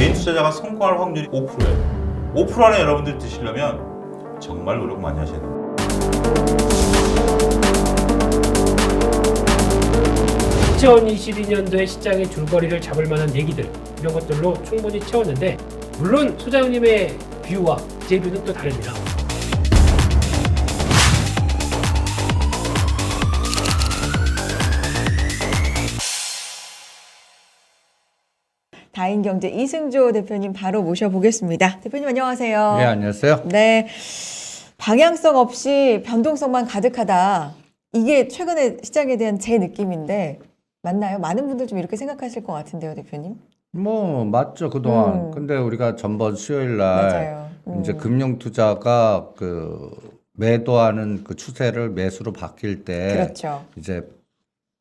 개인 투자자가 성공할 확률이 5%예요. 5% 안에 여러분들이 드시려면 정말 노력 많이 하셔야 됩니다. 2022년도에 시장의 줄거리를 잡을 만한 얘기들 이런 것들로 충분히 채웠는데 물론 소장님의 뷰와 제 뷰는 또 다릅니다. 다인경제 이승조 대표님 바로 모셔보겠습니다. 대표님 안녕하세요. 네, 안녕하세요. 네, 방향성 없이 변동성만 가득하다. 이게 최근에 시장에 대한 제 느낌인데 맞나요? 많은 분들 좀 이렇게 생각하실 것 같은데요, 대표님? 뭐 맞죠, 그동안. 근데 우리가 전번 수요일 날 맞아요. 이제 금융 투자가 그 매도하는 그 추세를 매수로 바뀔 때 그렇죠. 이제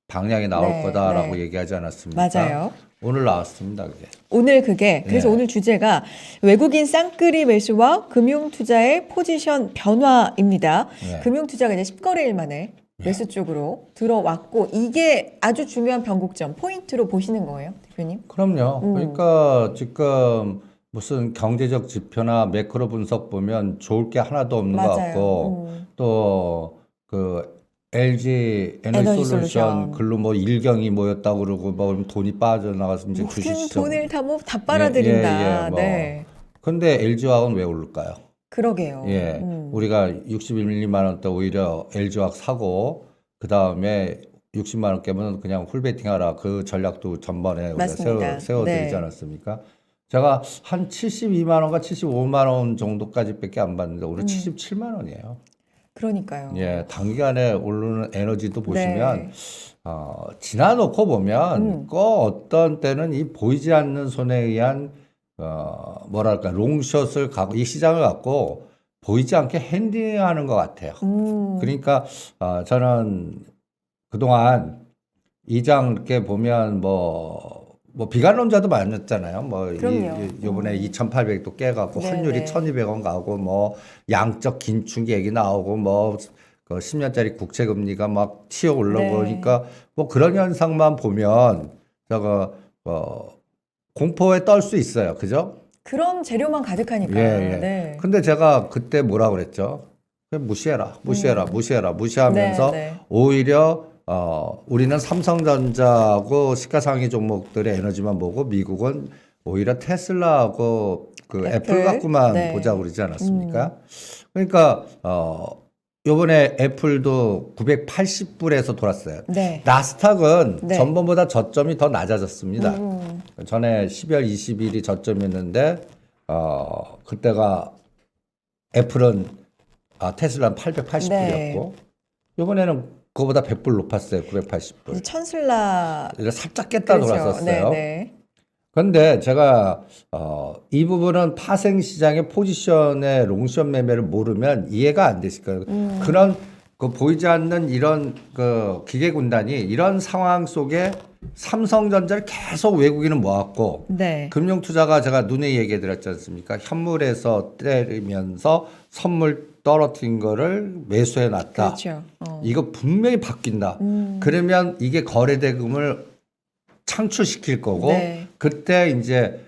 방향이 나올 네, 거다라고 네. 얘기하지 않았습니까? 맞아요. 오늘 나왔습니다, 그게. 오늘 그게 그래서 네. 오늘 주제가 외국인 쌍끌이 매수와 금융 투자의 포지션 변화입니다. 네. 금융 투자가 이제 10거래일 만에 매수 쪽으로 들어왔고 이게 아주 중요한 변곡점 포인트로 보시는 거예요, 대표님? 그럼요. 그러니까 지금 무슨 경제적 지표나 매크로 분석 보면 좋을 게 하나도 없는 것 맞아요. 같고 또 그 LG 에너지 에너지 솔루션 솔루션. 글로 뭐 일경이 모였다고 그러고 뭐 돈이 빠져나가서 이제 모든 주식시장. 돈을 다 빨아들인다. 뭐. 네, 근데 LG화학은 왜 오를까요? 그러게요. 예, 우리가 61만 원대 오히려 LG화학 사고 그 다음에 60만 원 깨면 그냥 풀베팅하라 그 전략도 전번에 우리가 맞습니다. 세워드리지 네. 않았습니까? 제가 한 72만 원과 75만 원 정도까지밖에 안 봤는데 오늘 77만 원이에요. 그러니까요. 예, 단기간에 오르는 에너지도 보시면 네. 지나놓고 보면 꼭 어떤 때는 이 보이지 않는 손에 의한 뭐랄까 롱숏을 갖고 이 시장을 갖고 보이지 않게 핸딩하는 것 같아요. 그러니까 저는 그동안 이장 이렇게 보면 뭐 비관론자도 많았잖아요. 그럼요. 요번에 2,800도 깨갖고 네, 환율이 네. 1,200원 가고 뭐 양적 긴축 얘기 나오고 그 10년짜리 국채 금리가 막 튀어 올라오고 네. 그러니까 뭐 그런 현상만 보면 저거 공포에 떨 수 있어요. 그죠? 그런 재료만 가득하니까. 예. 네. 근데 제가 그때 뭐라 그랬죠? 그냥 무시하면서 네, 네. 오히려 우리는 삼성전자하고 시가상위 종목들의 에너지만 보고 미국은 오히려 테슬라하고 그 애플 갖고만 네. 보자고 그러지 않았습니까? 그러니까 요번에 애플도 980불에서 돌았어요. 네. 나스닥은 네. 전번보다 저점이 더 낮아졌습니다. 전에 12월 20일이 저점이었는데 그때가 애플은 테슬라는 880불이었고 네. 이번에는 그거보다 100불 높았어요. 980불. 천슬라. 그래서 살짝 깼다 돌았었어요. 네. 그런데 제가 이 부분은 파생 시장의 포지션의 롱숏 매매를 모르면 이해가 안 되실 거예요. 그런 그 보이지 않는 이런 그 기계 군단이 이런 상황 속에 삼성전자를 계속 외국인은 모았고 네. 금융투자가 제가 눈에 얘기해 드렸지 않습니까? 현물에서 때리면서 선물 떨어뜨린 거를 매수해 놨다. 그렇죠. 이거 분명히 바뀐다. 그러면 이게 거래 대금을 창출시킬 거고 네. 그때 이제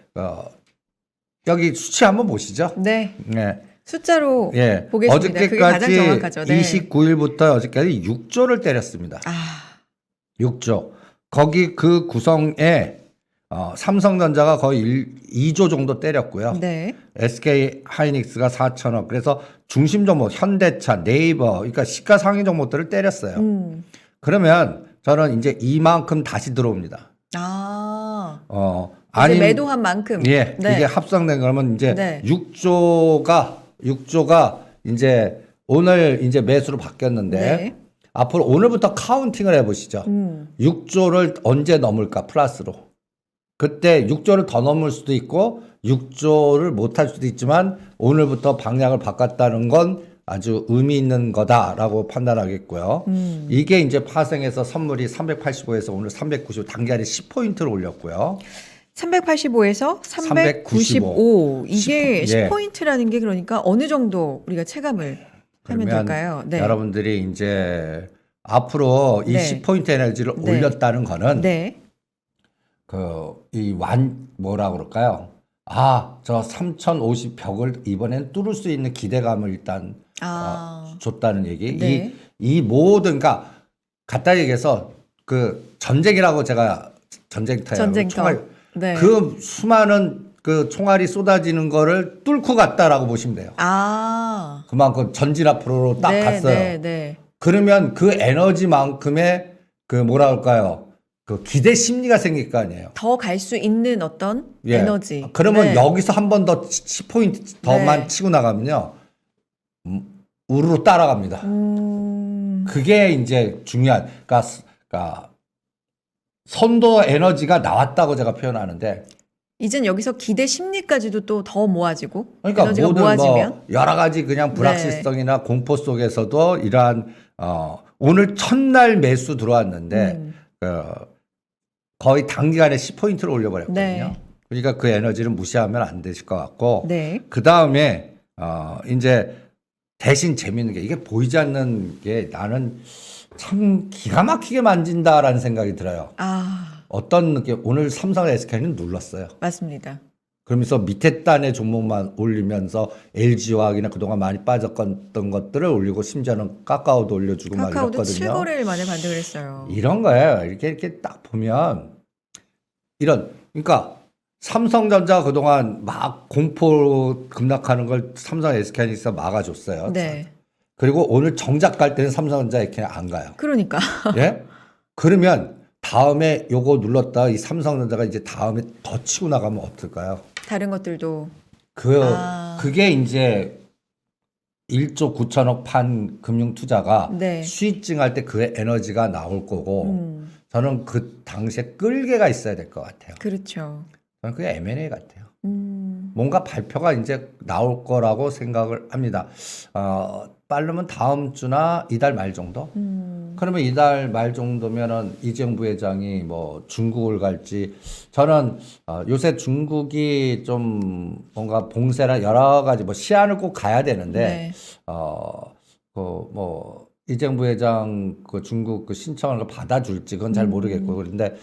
여기 수치 한번 보시죠. 네. 네. 숫자로 예. 보겠습니다. 그게 가장 어저께까지 정확하죠. 네. 29일부터 어저께까지 6조를 때렸습니다. 6조. 거기 그 구성에 삼성전자가 거의 2조 정도 때렸고요. 네. SK 하이닉스가 4천억. 그래서 중심 종목 현대차, 네이버, 그러니까 시가상위 종목들을 때렸어요. 그러면 저는 이제 이만큼 다시 들어옵니다. 이제 매도한 만큼. 예, 네. 이게 합성된 거면 이제 네. 6조가 이제 오늘 이제 매수로 바뀌었는데 네. 앞으로 오늘부터 카운팅을 해보시죠. 6조를 언제 넘을까 플러스로. 그때 6조를 더 넘을 수도 있고 6조를 못할 수도 있지만 오늘부터 방향을 바꿨다는 건 아주 의미 있는 거다라고 판단하겠고요. 이게 이제 파생해서 선물이 385에서 오늘 390 단기간에 10포인트를 올렸고요. 385에서 395. 이게 10, 예. 10포인트라는 게 그러니까 어느 정도 우리가 체감을 하면 그러면 될까요? 네. 여러분들이 이제 앞으로 이 네. 10포인트 에너지를 네. 올렸다는 거는 네. 뭐라 그럴까요? 저 3050 벽을 이번엔 뚫을 수 있는 기대감을 일단 줬다는 얘기. 네. 이 모든, 그러니까 간단히 얘기해서 그 전쟁이라고 제가 전쟁터예요. 전쟁터. 총알, 네. 그 수많은 그 총알이 쏟아지는 거를 뚫고 갔다라고 보시면 돼요. 그만큼 전진 앞으로 딱 네, 갔어요. 네, 네. 그러면 그 에너지만큼의 그 뭐라 할까요? 그 기대 심리가 생길 거 아니에요. 더 갈 수 있는 어떤 예. 에너지. 그러면 네. 여기서 한 번 더 10포인트 더만 네. 치고 나가면요. 우르르 따라갑니다. 그게 이제 중요한, 그러니까 선도 에너지가 나왔다고 제가 표현하는데, 이젠 여기서 기대 심리까지도 또 더 모아지고 그러니까 에너지가 모든 모아지면 뭐 여러 가지 그냥 불확실성이나 공포 속에서도 이러한 오늘 첫날 매수 들어왔는데 거의 단기간에 10포인트를 올려버렸거든요. 네. 그러니까 그 에너지를 무시하면 안 되실 것 같고, 네. 그 다음에 이제 대신 재밌는 게 이게 보이지 않는 게 나는 참 기가 막히게 만진다라는 생각이 들어요. 어떤 게 오늘 삼성 SK는 눌렀어요. 맞습니다. 그러면서 밑에 단의 종목만 올리면서 LG화학이나 그동안 많이 빠졌던 것들을 올리고 심지어는 카카오도 올려주고 막 카카오도 이랬거든요. 7거래일 만에 반등을 했어요. 이런 거예요. 이렇게 딱 보면 그러니까 삼성전자 그동안 막 공포 급락하는 걸 삼성 SK하이닉스가 막아줬어요. 네. 그리고 오늘 정작 갈 때는 삼성전자 SK는 안 가요. 그러니까. 예? 그러면 다음에 요거 눌렀다 이 삼성전자가 이제 다음에 더 치고 나가면 어떨까요? 다른 것들도 그게 이제 1조 9천억 판 금융 투자가 네. 수익증 할 때 그 에너지가 나올 거고 저는 그 당시에 끌개가 있어야 될 것 같아요. 그렇죠. 저는 그게 M&A 같아요. 뭔가 발표가 이제 나올 거라고 생각을 합니다. 빠르면 다음 주나 이달 말 정도? 그러면 이달 말 정도면은 이재용 부회장이 뭐 중국을 갈지, 저는 요새 중국이 좀 뭔가 봉쇄나 여러 가지 뭐 시안을 꼭 가야 되는데, 뭐 이재용 부회장 그 중국 그 신청을 받아줄지 그건 잘 모르겠고, 그런데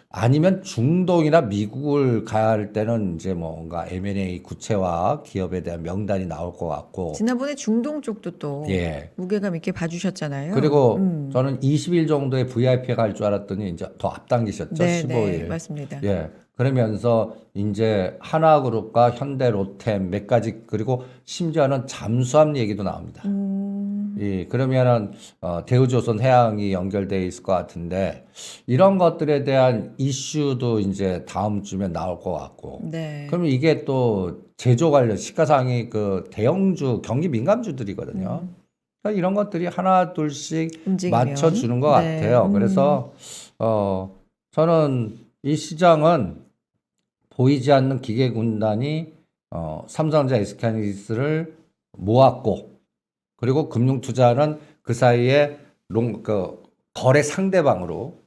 아니면 중동이나 미국을 가야 할 때는 이제 뭔가 M&A 구체화 기업에 대한 명단이 나올 것 같고. 지난번에 중동 쪽도 또 예. 무게감 있게 봐주셨잖아요. 그리고 저는 20일 정도의 VIP가 갈 줄 알았더니 이제 더 앞당기셨죠. 네, 15일. 네, 맞습니다. 예. 그러면서 이제 하나그룹과 현대 로템 몇 가지, 그리고 심지어는 잠수함 얘기도 나옵니다. 그러면은 대우조선 해양이 연결되어 있을 것 같은데, 이런 것들에 대한 이슈도 이제 다음 주면 나올 것 같고. 네. 그러면 이게 또 제조 관련 시가상이 그 대형주 경기 민감주들이거든요. 그러니까 이런 것들이 하나 둘씩 움직이면. 맞춰주는 것 네. 같아요. 그래서 저는 이 시장은 보이지 않는 기계 군단이 삼성전자 SK하이닉스를 모았고, 그리고 금융투자는 그 사이에 거래 상대방으로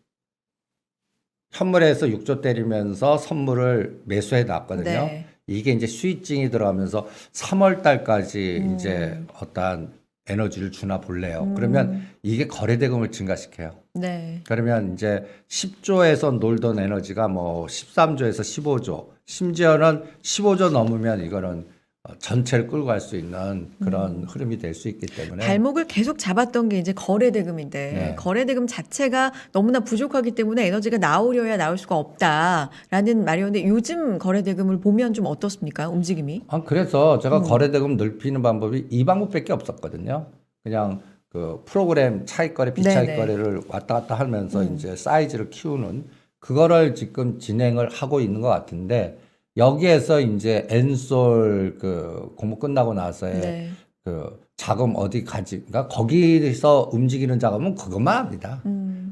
현물에서 6조 때리면서 선물을 매수해 놨거든요. 네. 이게 이제 수익증이 들어가면서 3월 달까지 이제 어떠한 에너지를 주나 볼래요. 그러면 이게 거래대금을 증가시켜요. 네. 그러면 이제 10조에서 놀던 에너지가 뭐 13조에서 15조, 심지어는 15조 넘으면 이거는 전체를 끌고 갈 수 있는 그런 흐름이 될 수 있기 때문에. 발목을 계속 잡았던 게 이제 거래대금인데 네. 거래대금 자체가 너무나 부족하기 때문에 에너지가 나오려야 나올 수가 없다라는 말이었는데, 요즘 거래대금을 보면 좀 어떻습니까? 움직임이? 그래서 제가 거래대금 넓히는 방법이 이 방법밖에 없었거든요. 그냥 그 프로그램 차익거래, 비차익거래를 왔다 갔다 하면서 이제 사이즈를 키우는 그거를 지금 진행을 하고 있는 것 같은데, 여기에서 이제 엔솔 그 공모 끝나고 나서의 네. 그 자금 어디 가지, 그러니까 거기서 움직이는 자금은 그것만 합니다.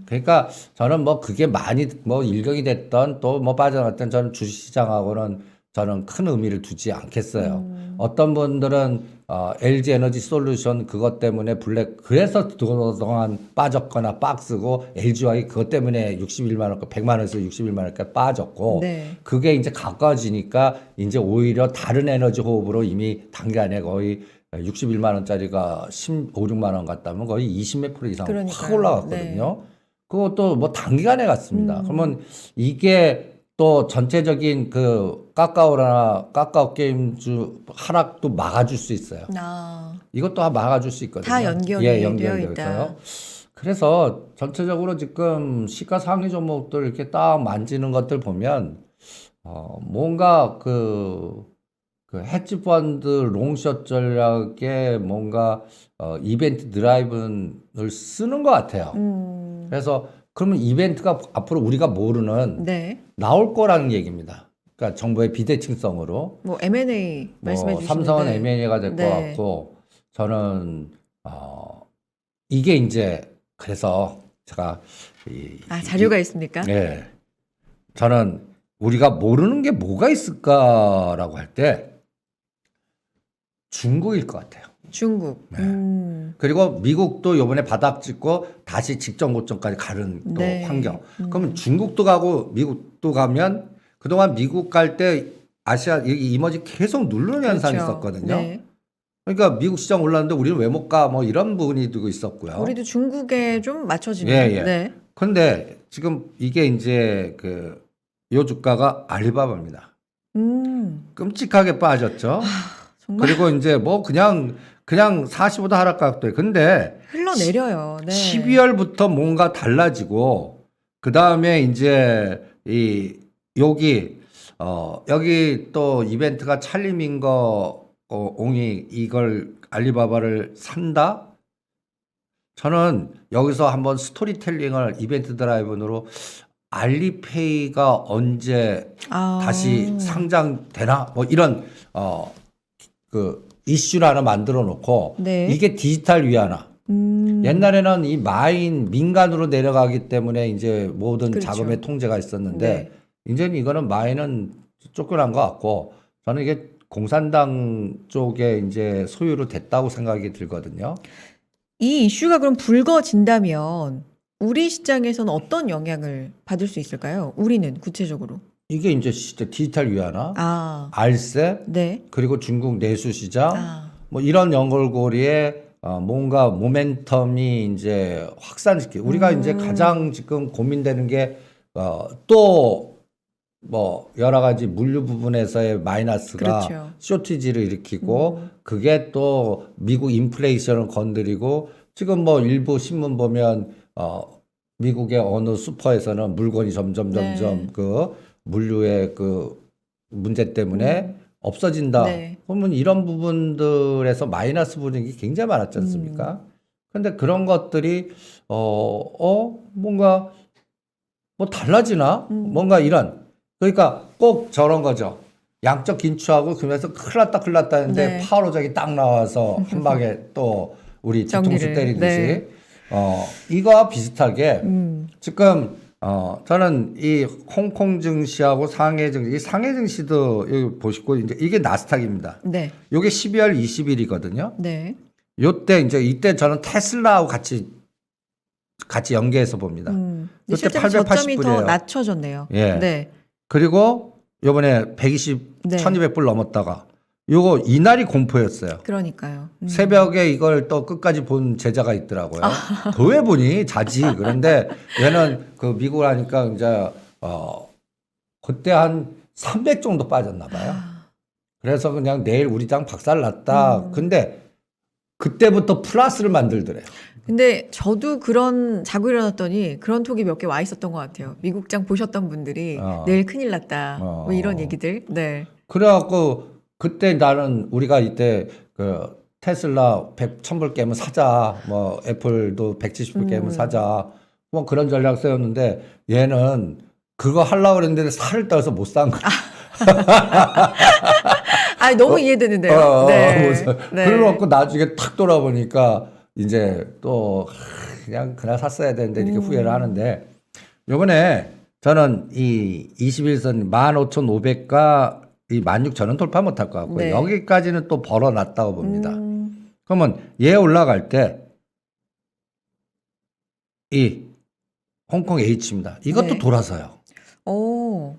그러니까 저는 뭐 그게 많이 뭐 일격이 됐던 또 뭐 빠져나갔던, 저는 주식시장하고는 저는 큰 의미를 두지 않겠어요. 어떤 분들은 LG 에너지 솔루션 그것 때문에 그래서 그동안 빠졌거나 박스고, LG화학이 그것 때문에 61만 원, 100만 원에서 61만 원까지 빠졌고, 네. 그게 이제 가까워지니까 이제 오히려 다른 에너지 호흡으로 이미 단기간에 거의 61만 원짜리가 15, 6만 원 갔다면 거의 20몇 프로 이상 확 그러니까요. 올라갔거든요. 그것도 뭐 단기간에 갔습니다. 그러면 이게 또 전체적인 그 카카오 게임주 하락도 막아줄 수 있어요. 아, 이것도 막아줄 수 있거든요. 다 연결이 예, 되어 연결되어 있다. 있어요. 그래서 전체적으로 지금 시가 상위 종목들 이렇게 딱 만지는 것들 보면 뭔가 그 헤지 펀드 롱숏 전략에 뭔가 이벤트 드라이브를 쓰는 것 같아요. 그래서 그러면 이벤트가 앞으로 우리가 모르는 네. 나올 거라는 얘기입니다. 그러니까 정부의 비대칭성으로 뭐 M&A 말씀해 뭐 주시는데 삼성은 M&A가 될 것 네. 같고 저는 이게 이제 그래서 제가 자료가 있습니까? 예, 저는 우리가 모르는 게 뭐가 있을까라고 할 때 중국일 것 같아요. 중국. 네. 그리고 미국도 이번에 바닥 찍고 다시 직전 고점까지 가는 또 네. 환경. 그러면 중국도 가고 미국도 가면 그동안 미국 갈 때 아시아 이머지 계속 누르는 현상이 그렇죠. 있었거든요. 네. 그러니까 미국 시장 올랐는데 우리는 왜 못 가? 뭐 이런 부분이 두고 있었고요. 우리도 중국에 좀 맞춰지는. 예, 예. 네. 근데 지금 이게 이제 요 주가가 알리바바입니다. 끔찍하게 빠졌죠. 정말 그리고 이제 뭐 그냥 45도 하락각도에. 근데 흘러내려요. 네. 12월부터 뭔가 달라지고 그 다음에 이제 여기 또 이벤트가 찰리민거 옹이 이걸 알리바바를 산다? 저는 여기서 한번 스토리텔링을 이벤트 드라이브로 알리페이가 언제 다시 상장되나? 뭐 이런 그 이슈를 하나 만들어 놓고 네. 이게 디지털 위안화. 옛날에는 이 마인 민간으로 내려가기 때문에 이제 모든 그렇죠. 자금의 통제가 있었는데 네. 이제는 이거는 마인은 쫓겨난 것 같고 저는 이게 공산당 쪽에 이제 소유로 됐다고 생각이 들거든요. 이 이슈가 그럼 불거진다면 우리 시장에서는 어떤 영향을 받을 수 있을까요? 우리는 구체적으로. 이게 이제 디지털 위안화, 아, 알세, 네. 그리고 중국 내수 시장, 아, 뭐 이런 연결고리에 뭔가 모멘텀이 이제 확산시키. 우리가 이제 가장 지금 고민되는 게 또 뭐 여러 가지 물류 부분에서의 마이너스가 그렇죠. 쇼티지를 일으키고 그게 또 미국 인플레이션을 건드리고 지금 뭐 일부 신문 보면 미국의 어느 슈퍼에서는 물건이 점점 네. 그 물류의 그 문제 때문에 없어진다. 네. 그러면 이런 부분들에서 마이너스 분위기 굉장히 많았지 않습니까? 근데 그런 것들이 뭔가 뭐 달라지나? 뭔가 이런. 그러니까 꼭 저런 거죠. 양적 긴축하고 그러면서 큰일 났다 했는데 네. 파워로작이 딱 나와서 한 방에 또 우리 뒤통수 정리를. 때리듯이 네. 이거와 비슷하게 지금 저는 이 홍콩 증시하고 상해 증시, 이 상해 증시도 여기 보시고 이제 이게 나스닥입니다. 네. 요게 12월 20일이거든요. 네. 요때 이때 저는 테슬라하고 같이 연계해서 봅니다. 요때 실제로 저점이 880불이에요. 더 낮춰졌네요. 예. 네. 그리고 요번에 120, 네. 1200불 넘었다가 요거 이날이 공포였어요. 그러니까요. 새벽에 이걸 또 끝까지 본 제자가 있더라고요. 왜 보니 자지. 그런데 얘는 그 미국 하니까 이제 그때 한 300 정도 빠졌나 봐요. 그래서 그냥 내일 우리 장 박살 났다. 근데 그때부터 플러스를 만들더래요. 근데 저도 그런 자고 일어났더니 그런 톡이 몇 개 와 있었던 것 같아요. 미국장 보셨던 분들이 내일 큰일 났다. 뭐 이런 얘기들. 네. 그래갖고 그때 나는 우리가 이때 그 테슬라 1000불 깨면 사자. 뭐 애플도 170불 깨면 사자. 뭐 그런 전략 세웠는데 얘는 그거 하려고 그랬는데 살을 떠서 못 산 거야. 아, 너무 이해되는데요. 네. 네. 그래갖고 나중에 탁 돌아보니까 이제 또 그냥 샀어야 되는데 이렇게 후회를 하는데 요번에 저는 이 21선 15,500과 이 16,000은 돌파 못할 것 같고요. 네. 여기까지는 또 벌어놨다고 봅니다. 그러면 얘 올라갈 때 이 홍콩 H입니다. 이것도 네. 돌아서요. 오.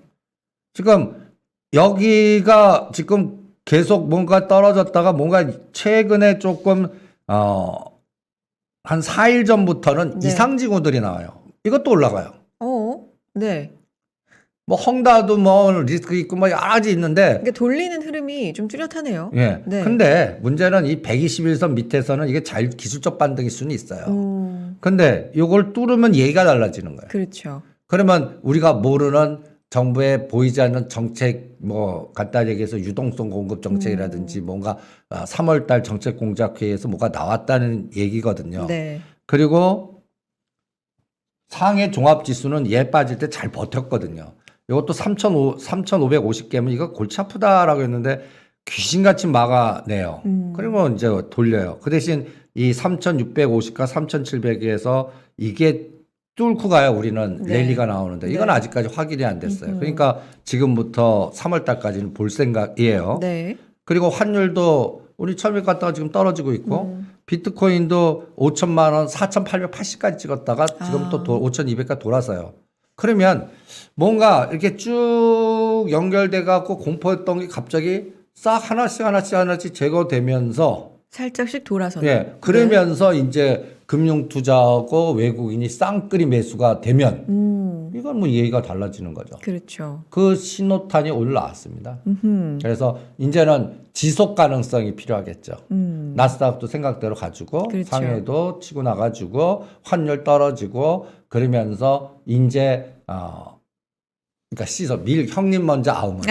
지금 여기가 지금 계속 뭔가 떨어졌다가 뭔가 최근에 조금 한 4일 전부터는 네. 이상 징후들이 나와요. 이것도 올라가요. 네. 뭐 헝다도 뭐 리스크 있고 뭐 여러 가지 있는데 그러니까 돌리는 흐름이 좀 뚜렷하네요. 예. 네. 근데 문제는 이 121선 밑에서는 이게 잘 기술적 반등일 수는 있어요. 근데 이걸 뚫으면 얘기가 달라지는 거예요. 그렇죠. 그러면 우리가 모르는 정부의 보이지 않는 정책 뭐 간단히 얘기해서 유동성 공급 정책이라든지 뭔가 3월 달 정책 공작 회의에서 뭐가 나왔다는 얘기거든요. 네. 그리고 상해 종합 지수는 얘 빠질 때 잘 버텼거든요. 이것도 3,550개면 이거 골치 아프다라고 했는데 귀신같이 막아내요. 그리고 이제 돌려요. 그 대신 이 3,650과 3,700에서 이게 뚫고 가야 우리는 네. 랠리가 나오는데 이건 네. 아직까지 확인이 안 됐어요. 그러니까 지금부터 3월 달까지는 볼 생각이에요. 네. 그리고 환율도 우리 처음에 갔다가 지금 떨어지고 있고 비트코인도 5천만 원 4,880까지 찍었다가 지금 또 5,200까지 돌아서요. 그러면 뭔가 이렇게 쭉 연결돼 갖고 공포했던 게 갑자기 싹 하나씩 제거되면서 살짝씩 돌아서는. 예, 그러면서 이제 금융 투자하고 외국인이 쌍끌이 매수가 되면 이건 뭐 얘기가 달라지는 거죠. 그렇죠. 그 신호탄이 오늘 나왔습니다. 그래서 이제는 지속 가능성이 필요하겠죠. 나스닥도 생각대로 가지고 그렇죠. 상해도 치고 나가지고 환율 떨어지고 그러면서 이제 그러니까 밀 형님 먼저 아우면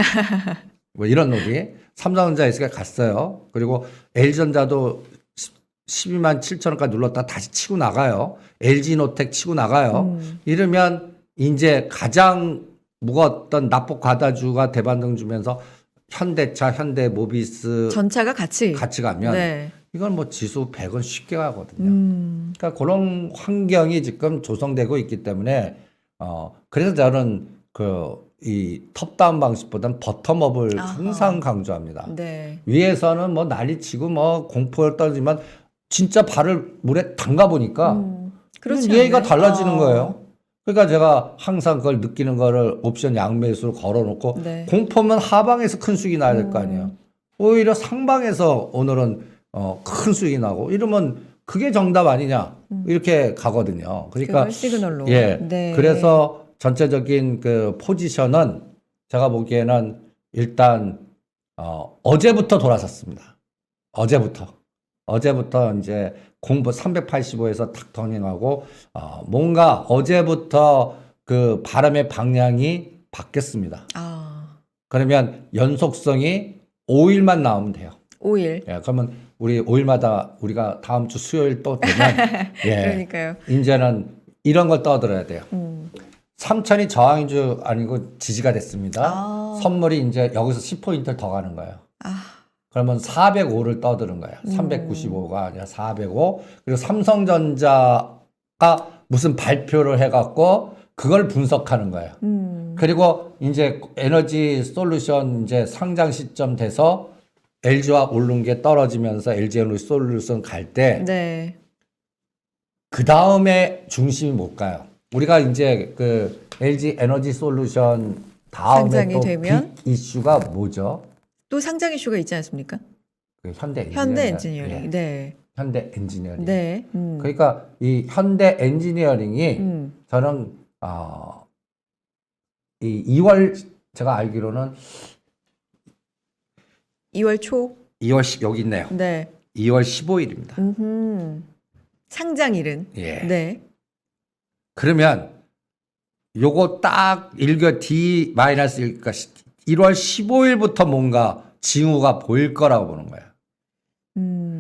뭐 이런 놀이. 삼성전자 S가 갔어요. 그리고 LG전자도 12만 7천 원까지 눌렀다 다시 치고 나가요. LG노텍 치고 나가요. 이러면 이제 가장 무거웠던 납폭 과다주가 대반등 주면서 현대차, 현대모비스 전차가 같이 가면 네. 이건 뭐 지수 100은 쉽게 가거든요. 그러니까 그런 환경이 지금 조성되고 있기 때문에 그래서 저는 이 톱다운 방식보다는 버텀업을 항상 강조합니다. 네. 위에서는 뭐 난리치고 뭐 공포를 떨지만 진짜 발을 물에 담가 보니까 그렇지 얘기가 않나요? 달라지는 거예요. 그러니까 제가 항상 그걸 느끼는 거를 옵션 양매수로 걸어놓고 네. 공포면 하방에서 큰 수익이 나야 될 거 아니에요. 오히려 상방에서 오늘은 큰 수익이 나고 이러면 그게 정답 아니냐 이렇게 가거든요. 그러니까 그걸 시그널로. 예. 네. 그래서 전체적인 그 포지션은 제가 보기에는 일단 어제부터 돌아섰습니다. 어제부터 이제 공부 385에서 탁 터닝하고 뭔가 어제부터 그 바람의 방향이 바뀌었습니다. 그러면 연속성이 5일만 나오면 돼요. 5일. 예, 그러면 우리 5일마다 우리가 다음 주 수요일 또 되면 예, 그러니까요. 이제는 이런 걸 떠들어야 돼요. 3천이 저항인 줄 아니고 지지가 됐습니다. 선물이 이제 여기서 10포인트를 더 가는 거예요. 그러면 405를 떠드는 거예요. 395가 아니라 405. 그리고 삼성전자가 무슨 발표를 해갖고 그걸 분석하는 거예요. 그리고 이제 에너지 솔루션 이제 상장 시점 돼서 LG와 오른 게 떨어지면서 LG 에너지 솔루션 갈 때 네. 그 다음에 중심이 뭘까요? 우리가 이제 그 LG 에너지 솔루션 다음에 상장이 또 되면? 빅 이슈가 뭐죠? 또 상장 이슈가 있지 않습니까? 그 현대 현대엔지니어링. 예, 네. 현대 엔지니어링. 네. 그러니까 이 현대 엔지니어링이 저는 이 2월 제가 알기로는 2월 초. 2월 여기 있네요. 네. 2월 15일입니다. 상장일은. 예. 네. 그러면 요거 딱 D-1, 그러니까 1월 15일부터 뭔가 징후가 보일 거라고 보는 거예요.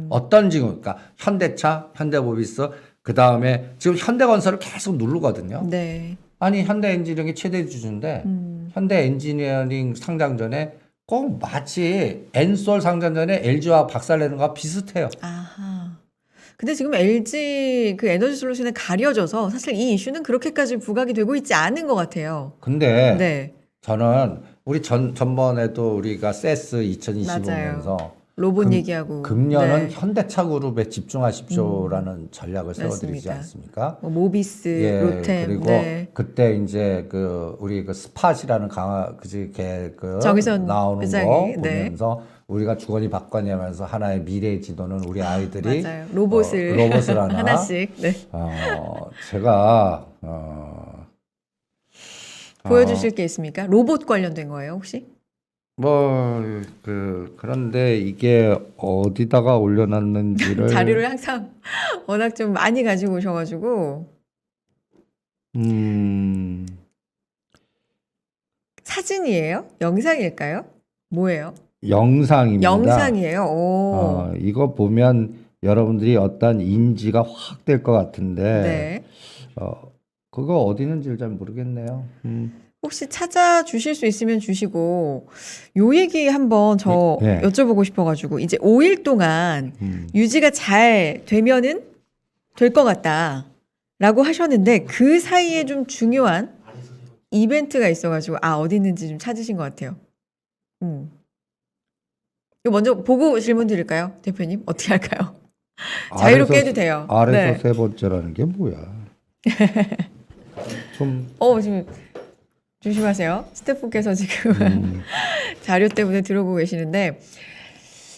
어떤 징후? 그러니까 현대차, 현대모비스, 그 다음에 지금 현대건설을 계속 누르거든요. 네. 아니 현대엔지니어링이 최대 주주인데 현대엔지니어링 상장 전에 꼭 마치 엔솔 상장 전에 LG와 박살내는 거와 비슷해요. 아하. 근데 지금 LG 그 에너지 솔루션에 가려져서 사실 이 이슈는 그렇게까지 부각이 되고 있지 않은 것 같아요. 근데 네. 저는 우리 전번에도 우리가 세스 2025면서 로봇 얘기하고. 금년은 네. 현대차 그룹에 집중하십시오라는 전략을 세워드리지 맞습니다. 않습니까? 뭐 모비스, 예, 로템. 그리고 네. 그때 이제 우리 스팟이라는 정의선 나오는 회장이, 거 네. 보면서 우리가 주거니 받거니 하면서 하나의 미래의 지도는 우리 아이들이 맞아요. 로봇을 하나 하나씩. 네. 제가 보여주실 게 있습니까? 로봇 관련된 거예요, 혹시? 그런데 이게 어디다가 올려놨는지를 자료를 항상 워낙 좀 많이 가지고 오셔가지고 사진이에요? 영상일까요? 뭐예요? 영상입니다. 영상이에요. 오. 이거 보면 여러분들이 어떤 인지가 확 될 것 같은데 네. 그거 어디 있는지 잘 모르겠네요. 혹시 찾아주실 수 있으면 주시고 요 얘기 한번 저 네. 여쭤보고 싶어가지고 이제 5일 동안 유지가 잘 되면은 될 것 같다라고 하셨는데 그 사이에 좀 중요한 이벤트가 있어가지고 어디 있는지 좀 찾으신 것 같아요. 이거 먼저 보고 질문 드릴까요, 대표님? 어떻게 할까요? 자유롭게 해도 돼요. 아래서 네. 세 번째라는 게 뭐야? 좀 지금 조심하세요. 스태프께서 지금 자료 때문에 들어오고 계시는데,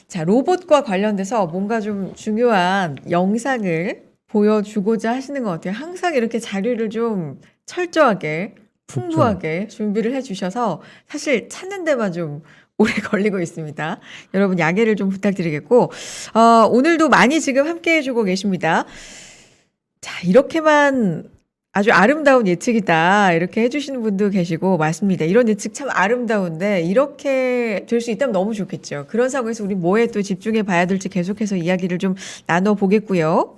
자, 로봇과 관련돼서 뭔가 좀 중요한 영상을 보여주고자 하시는 것 같아요. 항상 이렇게 자료를 좀 철저하게, 풍부하게 준비를 해주셔서 사실 찾는 데만 좀 오래 걸리고 있습니다. 여러분 양해를 좀 부탁드리겠고, 오늘도 많이 지금 함께 해주고 계십니다. 자, 이렇게만 아주 아름다운 예측이다 이렇게 해주시는 분도 계시고 맞습니다. 이런 예측 참 아름다운데 이렇게 될 수 있다면 너무 좋겠죠. 그런 상황에서 우리 뭐에 또 집중해 봐야 될지 계속해서 이야기를 좀 나눠보겠고요.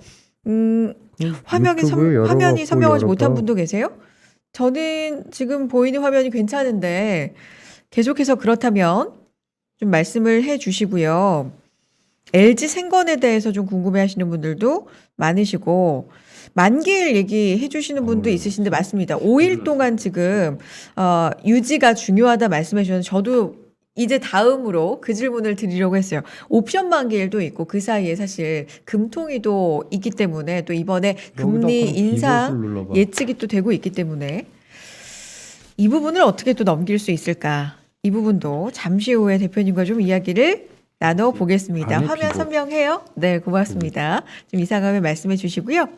화면이 선명하지 못한 분도 계세요? 저는 지금 보이는 화면이 괜찮은데 계속해서 그렇다면 좀 말씀을 해주시고요. LG 생건에 대해서 좀 궁금해하시는 분들도 많으시고 만기일 얘기해 주시는 분도 있으신데 맞습니다. 5일 동안 지금 유지가 중요하다 말씀해 주셨는데 저도 이제 다음으로 그 질문을 드리려고 했어요. 옵션 만기일도 있고 그 사이에 사실 금통위도 있기 때문에 또 이번에 금리 인상 예측이 또 되고 있기 때문에 이 부분을 어떻게 또 넘길 수 있을까? 이 부분도 잠시 후에 대표님과 좀 이야기를 나눠보겠습니다. 화면 선명해요? 네, 고맙습니다. 좀 이상하면 말씀해 주시고요.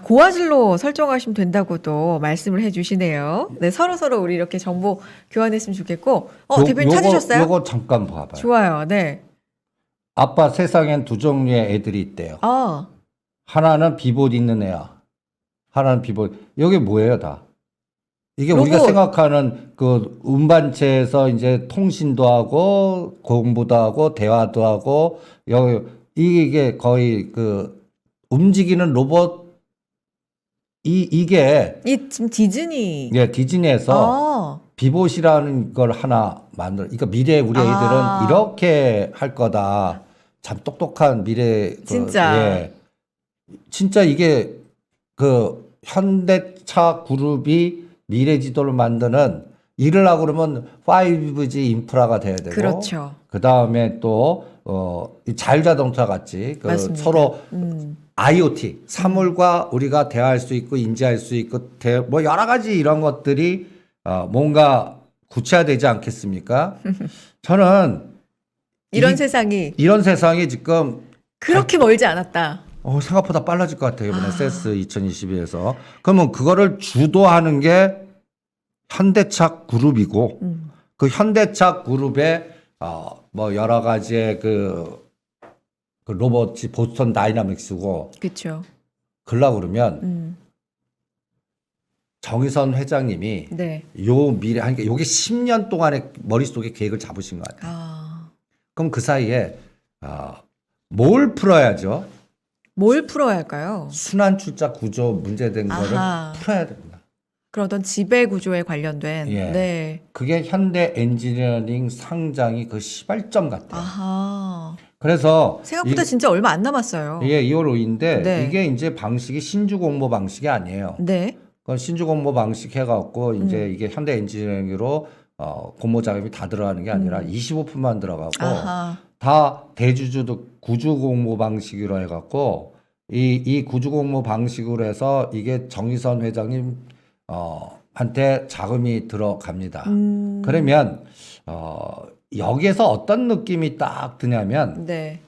고화질로 설정하시면 된다고도 말씀을 해주시네요. 네, 서로 우리 이렇게 정보 교환했으면 좋겠고. 대표님 찾으셨어요? 요거 잠깐 봐봐요. 좋아요. 네. 아빠 세상엔 두 종류의 애들이 있대요. 하나는 비봇 있는 애야. 하나는 비봇. 여기 뭐예요, 다? 이게 로봇. 우리가 생각하는 그 운반체에서 이제 통신도 하고 공부도 하고 대화도 하고 이게 거의 그 움직이는 로봇 이게 지금 디즈니. 예, 디즈니에서 비봇이라는 걸 하나 만들어. 그러니까 미래 우리 애들은 이렇게 할 거다. 참 똑똑한 미래. 진짜. 예. 진짜 이게 그 현대차 그룹이 미래 지도를 만드는 일을 하고 그러면 5G 인프라가 돼야 되고. 그렇죠. 그 다음에 또 자율자동차 같이 그 맞습니다. 서로 IoT 사물과 우리가 대화할 수 있고 인지할 수 있고 뭐 여러 가지 이런 것들이 뭔가 구체화되지 않겠습니까? 저는 이런 세상이 지금 그렇게 멀지 않았다. 생각보다 빨라질 것 같아요. 이번에 CES 2022에서. 그러면 그거를 주도하는 게 현대차 그룹이고 그 현대차 그룹의 뭐 여러 가지의 그 로봇이 보스턴 다이나믹스고. 그렇죠. 그러려고 그러면 정의선 회장님이 네. 요 미래 하니까 요게 10년 동안의 머릿속에 계획을 잡으신 것 같아요. 그럼 그 사이에 뭘 풀어야죠? 뭘 풀어야 할까요? 순환 출자 구조 문제된 거를 풀어야 됩니다. 그러던 지배 구조에 관련된. 예. 네. 그게 현대 엔지니어링 상장이 그 시발점 같아요. 그래서 생각보다 진짜 얼마 안 남았어요. 이게 2월 5일인데 네. 이게 이제 방식이 신주 공모 방식이 아니에요. 네. 그건 신주 공모 방식 해갖고 이제 이게 현대 엔지니어링으로 공모 자금이 다 들어가는 게 아니라 25%만 들어가고 다 대주주도 구주 공모 방식으로 해갖고 이 구주 공모 방식으로 해서 이게 정의선 회장님 한테 자금이 들어갑니다. 그러면 여기에서 어떤 느낌이 딱 드냐면 네.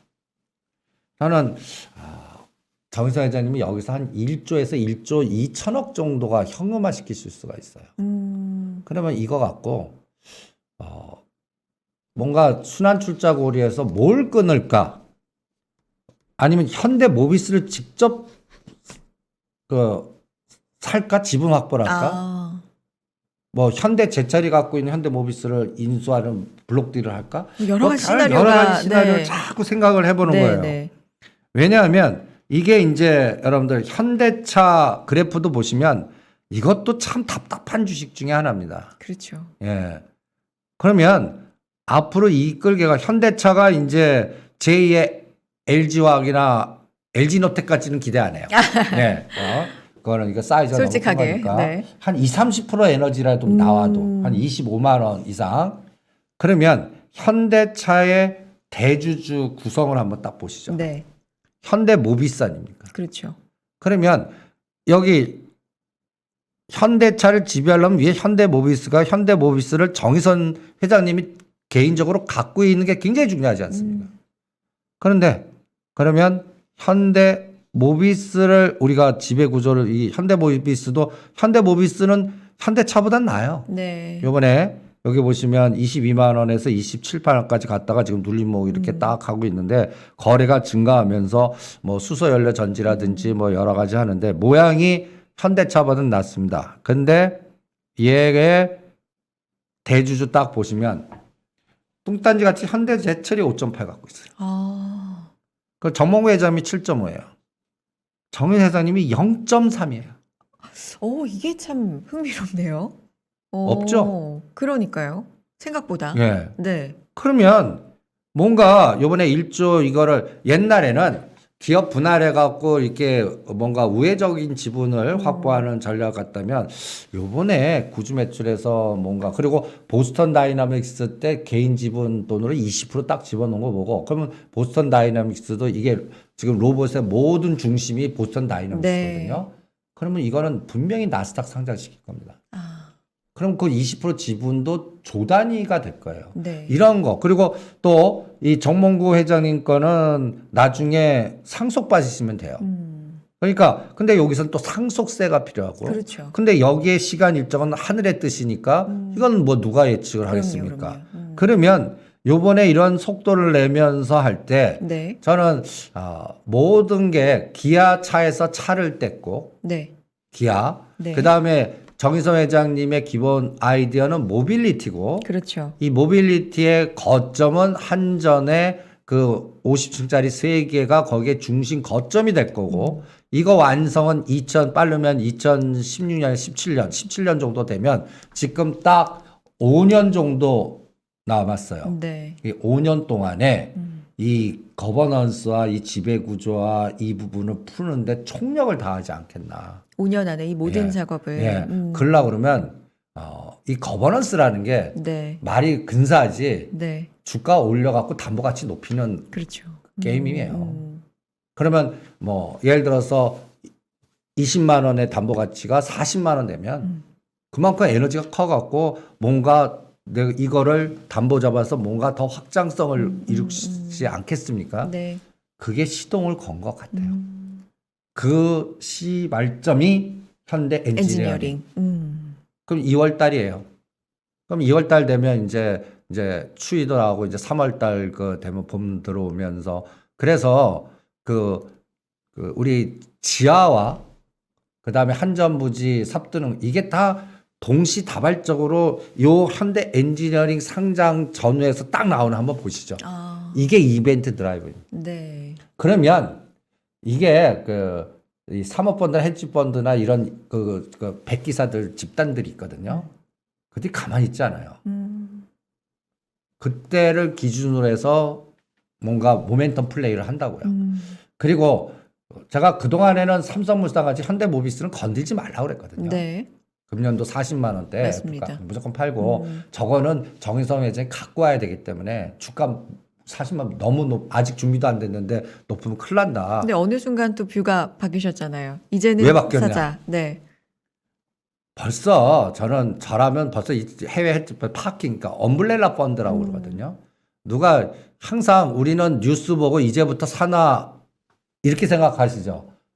저는 정의선 회장님이 여기서 한 1조에서 1조 2천억 정도가 현금화 시킬 수가 있어요. 그러면 이거 갖고 뭔가 순환출자고리에서 뭘 끊을까? 아니면 현대모비스를 직접 살까? 지분 확보를 할까? 뭐 현대제철이 갖고 있는 현대모비스를 인수하는 블록딜을 할까? 여러 가지 여러 시나리오가 가지 시나리오를 자꾸 생각을 해보는 거예요. 네. 왜냐하면 이게 이제 여러분들 현대차 그래프도 보시면 이것도 참 답답한 주식 중에 하나입니다. 그렇죠. 예. 그러면 앞으로 이끌개가 현대차가 이제 제2의 LG화학이나 LG노텍까지는 기대 안 해요. 네. 그거는 이거 사이즈가 솔직하게. 너무 큰 거니까 네. 한 20-30% 에너지라도 나와도 한 25만 원 이상. 그러면 현대차의 대주주 구성을 한번 딱 보시죠. 네. 현대모비스 아닙니까? 그렇죠. 그러면 여기 현대차를 지배하려면 위에 현대모비스를 정의선 회장님이 개인적으로 갖고 있는 게 굉장히 중요하지 않습니까? 그런데 그러면 현대모비스를 우리가 지배 구조를 이 현대모비스는 현대차보단 나아요. 네. 요번에 여기 보시면 22만 원에서 27만 원까지 갔다가 지금 눌림목 이렇게 딱 하고 있는데 거래가 증가하면서 뭐 수소 연료 전지라든지 뭐 여러 가지 하는데 모양이 현대차보다는 낫습니다. 근데 얘의 대주주 딱 보시면 뚱딴지 같이 현대제철이 5.8 갖고 있어요. 그 정몽구 회장님이 7.5예요. 정의 회장님이 0.3이에요. 이게 참 흥미롭네요. 없죠? 그러니까요. 생각보다. 예. 네. 그러면 뭔가 요번에 1조 이거를 옛날에는 기업 분할해 갖고 이렇게 뭔가 우회적인 지분을 확보하는 전략 같다면 요번에 구주 매출에서 뭔가 그리고 보스턴 다이나믹스 때 개인 지분 돈으로 20% 딱 집어넣은 거 보고 그러면 보스턴 다이나믹스도 이게 지금 로봇의 모든 중심이 보스턴 다이나믹스거든요. 그러면 이거는 분명히 나스닥 상장시킬 겁니다. 그럼 그 20% 지분도 조 단위가 될 거예요. 네. 이런 거. 그리고 또 이 정몽구 회장님 거는 나중에 상속 받으시면 돼요. 그러니까 근데 여기서는 또 상속세가 필요하고. 그렇죠. 근데 여기에 시간 일정은 하늘의 뜻이니까 이건 뭐 누가 예측을 하겠습니까? 그러면 요번에 이런 속도를 내면서 할 때 네. 저는 모든 게 기아 차에서 차를 뗐고 네. 기아 네. 그다음에 정의선 회장님의 기본 아이디어는 모빌리티고 그렇죠. 이 모빌리티의 거점은 한전의 그 50층짜리 3개가 거기에 중심 거점이 될 거고 이거 완성은 빠르면 2016년, 17년 정도 되면 지금 딱 5년 정도 남았어요. 네. 이 5년 동안에 이 거버넌스와 이 지배 구조와 이 부분을 푸는데 총력을 다하지 않겠나. 5년 안에 이 모든 예. 작업을. 예. 그러려고 그러면 이 거버넌스라는 게 네. 말이 근사하지 네. 주가 올려갖고 담보가치 높이는 그렇죠. 게임이에요. 그러면 뭐 예를 들어서 20만 원의 담보가치가 40만 원 되면 그만큼 에너지가 커갖고 뭔가 내가 이거를 담보 잡아서 뭔가 더 확장성을 이루지 않겠습니까? 네. 그게 시동을 건 것 같아요. 그 시발점이 현대 엔지니어링. 그럼 2월 달이에요. 그럼 2월 달 되면 이제 추위도 나오고 이제 3월 달 되면 봄 들어오면서 그래서 우리 지하와 그다음에 한전부지 삽뜨는 이게 다 동시다발적으로 요 현대 엔지니어링 상장 전후에서 딱 나오는 한번 보시죠. 이게 이벤트 드라이브입니다. 네. 그러면 이게 이 사모펀드나 헤지펀드나 이런 백기사들 집단들이 있거든요. 그들이 가만히 있지 않아요. 그때를 기준으로 해서 뭔가 모멘텀 플레이를 한다고요. 그리고 제가 그동안에는 삼성물산 같이 현대모비스는 건들지 말라고 그랬거든요. 네. 금년도 40만 원대 맞습니다. 무조건 팔고 저거는 정의선 회장이 갖고 와야 되기 때문에 주가 40만 원 너무 아직 준비도 안 됐는데 높으면 큰일 난다. 근데 어느 순간 또 뷰가 바뀌셨잖아요. 이제는 왜 바뀌었냐? 사자. 네. 벌써 저라면 벌써 이 해외 헤지펀드 파킹, 그러니까 엄블렐라 펀드라고 그러거든요. 누가 항상 우리는 뉴스 보고 이제부터 사나 이렇게 생각하시죠.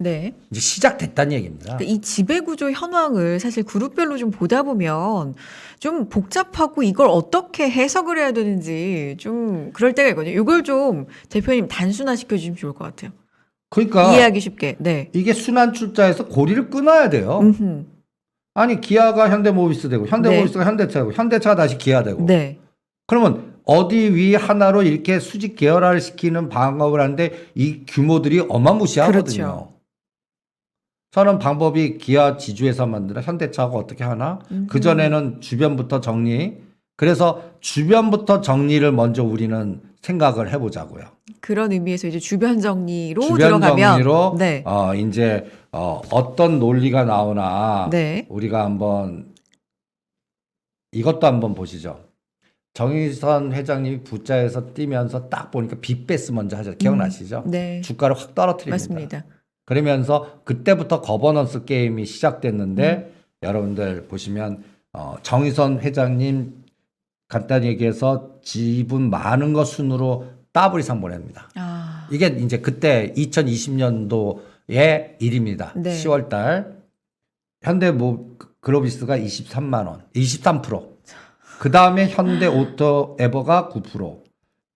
네. 이제 시작됐다는 얘기입니다. 그러니까 이 지배구조 현황을 사실 그룹별로 좀 보다 보면 좀 복잡하고 이걸 어떻게 해석을 해야 되는지 좀 그럴 때가 있거든요. 이걸 좀 대표님 단순화시켜 주시면 좋을 것 같아요. 그러니까 이해하기 쉽게. 네. 이게 순환 출자에서 고리를 끊어야 돼요. 음흠. 아니 기아가 현대모비스 되고 현대모비스가 현대차 되고 현대차가 다시 기아 되고 네. 그러면 어디 위 하나로 이렇게 수직 계열화를 시키는 방법을 하는데 이 규모들이 어마무시하거든요. 그렇죠. 저는 방법이 기아 지주회사 만드나 현대차가 어떻게 하나? 그전에는 주변부터 정리. 그래서 주변부터 정리를 먼저 우리는 생각을 해보자고요. 그런 의미에서 이제 주변 정리로 주변 들어가면 정리로 네. 이제 어떤 논리가 나오나 네. 우리가 한번 이것도 한번 보시죠. 정의선 회장님이 부자에서 뛰면서 딱 보니까 빅베스 먼저 하죠. 기억나시죠? 네. 주가를 확 떨어뜨립니다. 맞습니다. 그러면서 그때부터 거버넌스 게임이 시작됐는데 여러분들 보시면 정의선 회장님 간단히 얘기해서 지분 많은 거 순으로 더블 이상 보냅니다. 아. 이게 이제 그때 2020년도의 일입니다. 네. 10월 달 현대 그로비스가 23만 원, 23%. 그 다음에 현대 오토 에버가 9%.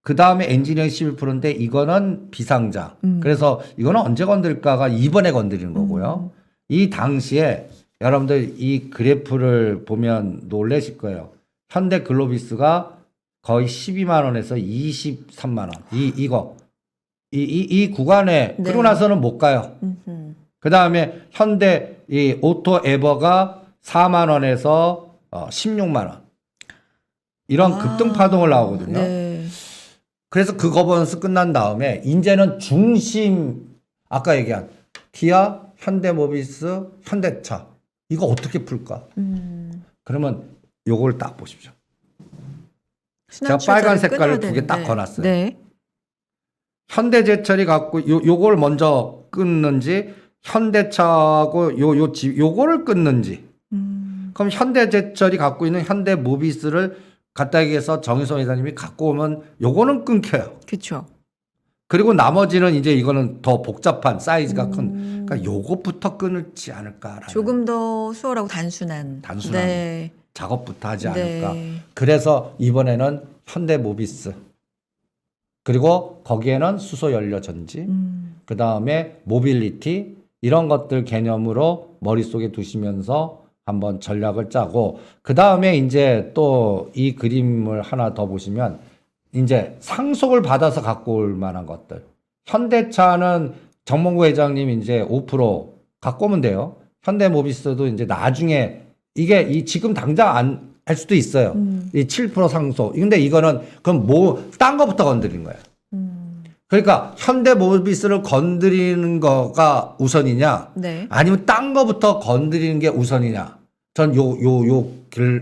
그 다음에 엔지니어링 11%인데 이거는 비상장. 그래서 이거는 언제 건들까가 이번에 건드리는 거고요. 이 당시에 여러분들 이 그래프를 보면 놀라실 거예요. 현대 글로비스가 거의 12만 원에서 23만 원. 이 구간에 네. 그러고 나서는 못 가요. 그 다음에 현대 이 오토 에버가 4만 원에서 16만 원. 이런 급등 파동을 나오거든요. 네. 그래서 그 거버넌스 끝난 다음에 이제는 중심 아까 얘기한 기아, 현대모비스, 현대차 이거 어떻게 풀까? 그러면 요걸 딱 보십시오. 제가 빨간 색깔을 두 개 딱 거놨어요. 네. 현대제철이 갖고 요걸 먼저 끊는지 현대차하고 요거를 끊는지. 그럼 현대제철이 갖고 있는 현대모비스를 갖다 얘기해서 정의선 회장님이 갖고 오면 요거는 끊겨요. 그렇죠. 그리고 나머지는 이제 이거는 더 복잡한 사이즈가 큰 그러니까 요것부터 끊을지 않을까라는 조금 더 수월하고 단순한 네. 작업부터 하지 않을까. 네. 그래서 이번에는 현대모비스 그리고 거기에는 수소연료 전지 그 다음에 모빌리티 이런 것들 개념으로 머릿속에 두시면서 한번 전략을 짜고 그 다음에 이제 또 이 그림을 하나 더 보시면 이제 상속을 받아서 갖고 올 만한 것들. 현대차는 정몽구 회장님 이제 5% 갖고 오면 돼요. 현대모비스도 이제 나중에 이게 지금 당장 안 할 수도 있어요. 이 7% 상속. 근데 이거는 그럼 딴 거부터 건드리는 거예요. 그러니까 현대모비스를 건드리는 거가 우선이냐? 네. 아니면 딴 거부터 건드리는 게 우선이냐? 전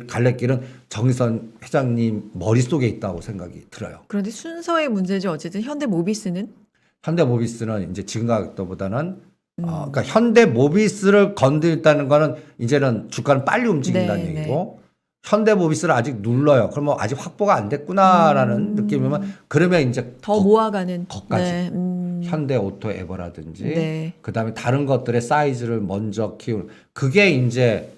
갈래길은 정의선 회장님 머릿속에 있다고 생각이 들어요. 그런데 순서의 문제죠. 어쨌든 현대모비스는 현대모비스는 이제 지금 가격도보다는 그러니까 현대모비스를 건드렸다는 거는 이제는 주가는 빨리 움직인다는 네, 얘기고 현대모비스를 아직 눌러요. 그러면 아직 확보가 안 됐구나라는 느낌이면 그러면 이제 더 모아가는 거까지 네. 현대오토 에버라든지 네. 그다음에 다른 것들의 사이즈를 먼저 키우는 그게 이제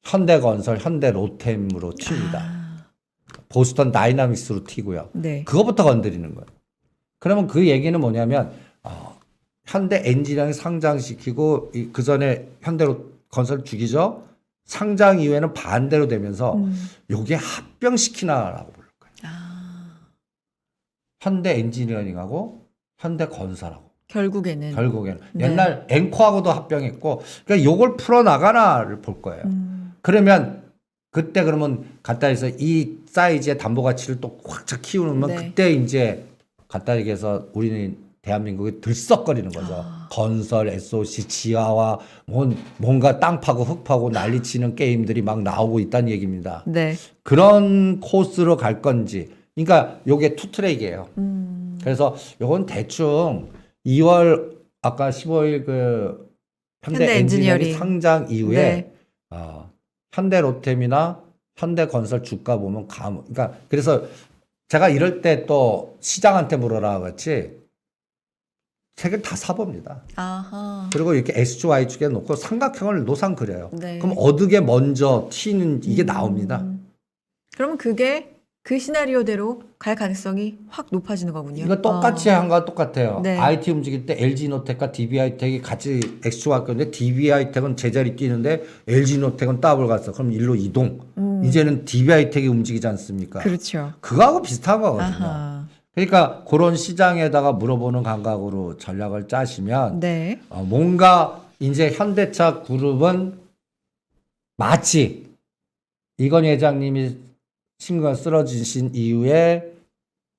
현대건설, 현대로템으로 튑니다. 보스턴 다이나믹스로 튀고요. 네. 그거부터 건드리는 거예요. 그러면 그 얘기는 뭐냐면 현대 엔지니어링 상장시키고 그 전에 현대건설 죽이죠. 상장 이후에는 반대로 되면서 요게 합병시키나라고 부를 거예요. 현대 엔지니어링하고 현대 건설하고 결국에는 네. 옛날 앵커하고도 합병했고 그러니까 요걸 풀어 나가나를 볼 거예요. 그러면 그때 그러면 갖다 해서 이 사이즈의 담보 가치를 또 확 키우면 네. 그때 이제 갖다 얘기해서 우리는 대한민국이 들썩거리는 거죠. 건설, SOC, 지하와 뭔가 땅 파고 흙 파고 난리치는 게임들이 막 나오고 있다는 얘기입니다. 네. 그런 코스로 갈 건지. 그러니까 요게 투트랙이에요. 그래서 요건 대충 2월 아까 15일 그 현대 엔지니어링 상장 이후에 네. 현대로템이나 현대건설 주가 보면 그러니까 그래서 제가 이럴 때 또 시장한테 물어라 그랬지 세 개를 다 사봅니다. 아하. 그리고 이렇게 XY축에 놓고 삼각형을 노상 그려요. 네. 그럼 어떻게 먼저 튀는 이게 나옵니다. 그러면 그게 그 시나리오대로 갈 가능성이 확 높아지는 거군요. 이거 똑같이 한 거 똑같아요. 네. IT 움직일 때 LG노텍과 DB하이텍이 같이 X축 건데 DB하이텍은 제자리 뛰는데 LG노텍은 더블 갔어. 그럼 일로 이동. 이제는 DB하이텍이 움직이지 않습니까? 그렇죠. 그거하고 비슷한 거거든요. 아하. 그러니까 그런 시장에다가 물어보는 감각으로 전략을 짜시면 네. 뭔가 이제 현대차 그룹은 마치 이건희 회장님이 신경 쓰러지신 이후에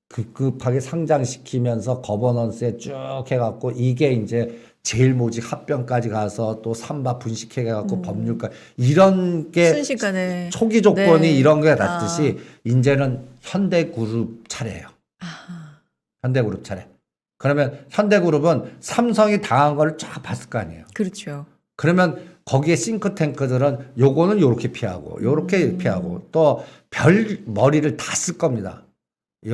급급하게 상장시키면서 거버넌스에 쭉 해갖고 이게 이제 제일 모직 합병까지 가서 또 삼바 분식해갖고 법률까지 이런 게 순식간에 초기 조건이 네. 이런 게 났듯이 이제는 현대그룹 차례예요. 아하. 현대그룹 차례. 그러면 현대그룹은 삼성이 당한 걸 쫙 봤을 거 아니에요. 그렇죠. 그러면 거기에 싱크탱크들은 요거는 요렇게 피하고 요렇게 피하고 또 별 머리를 다 쓸 겁니다.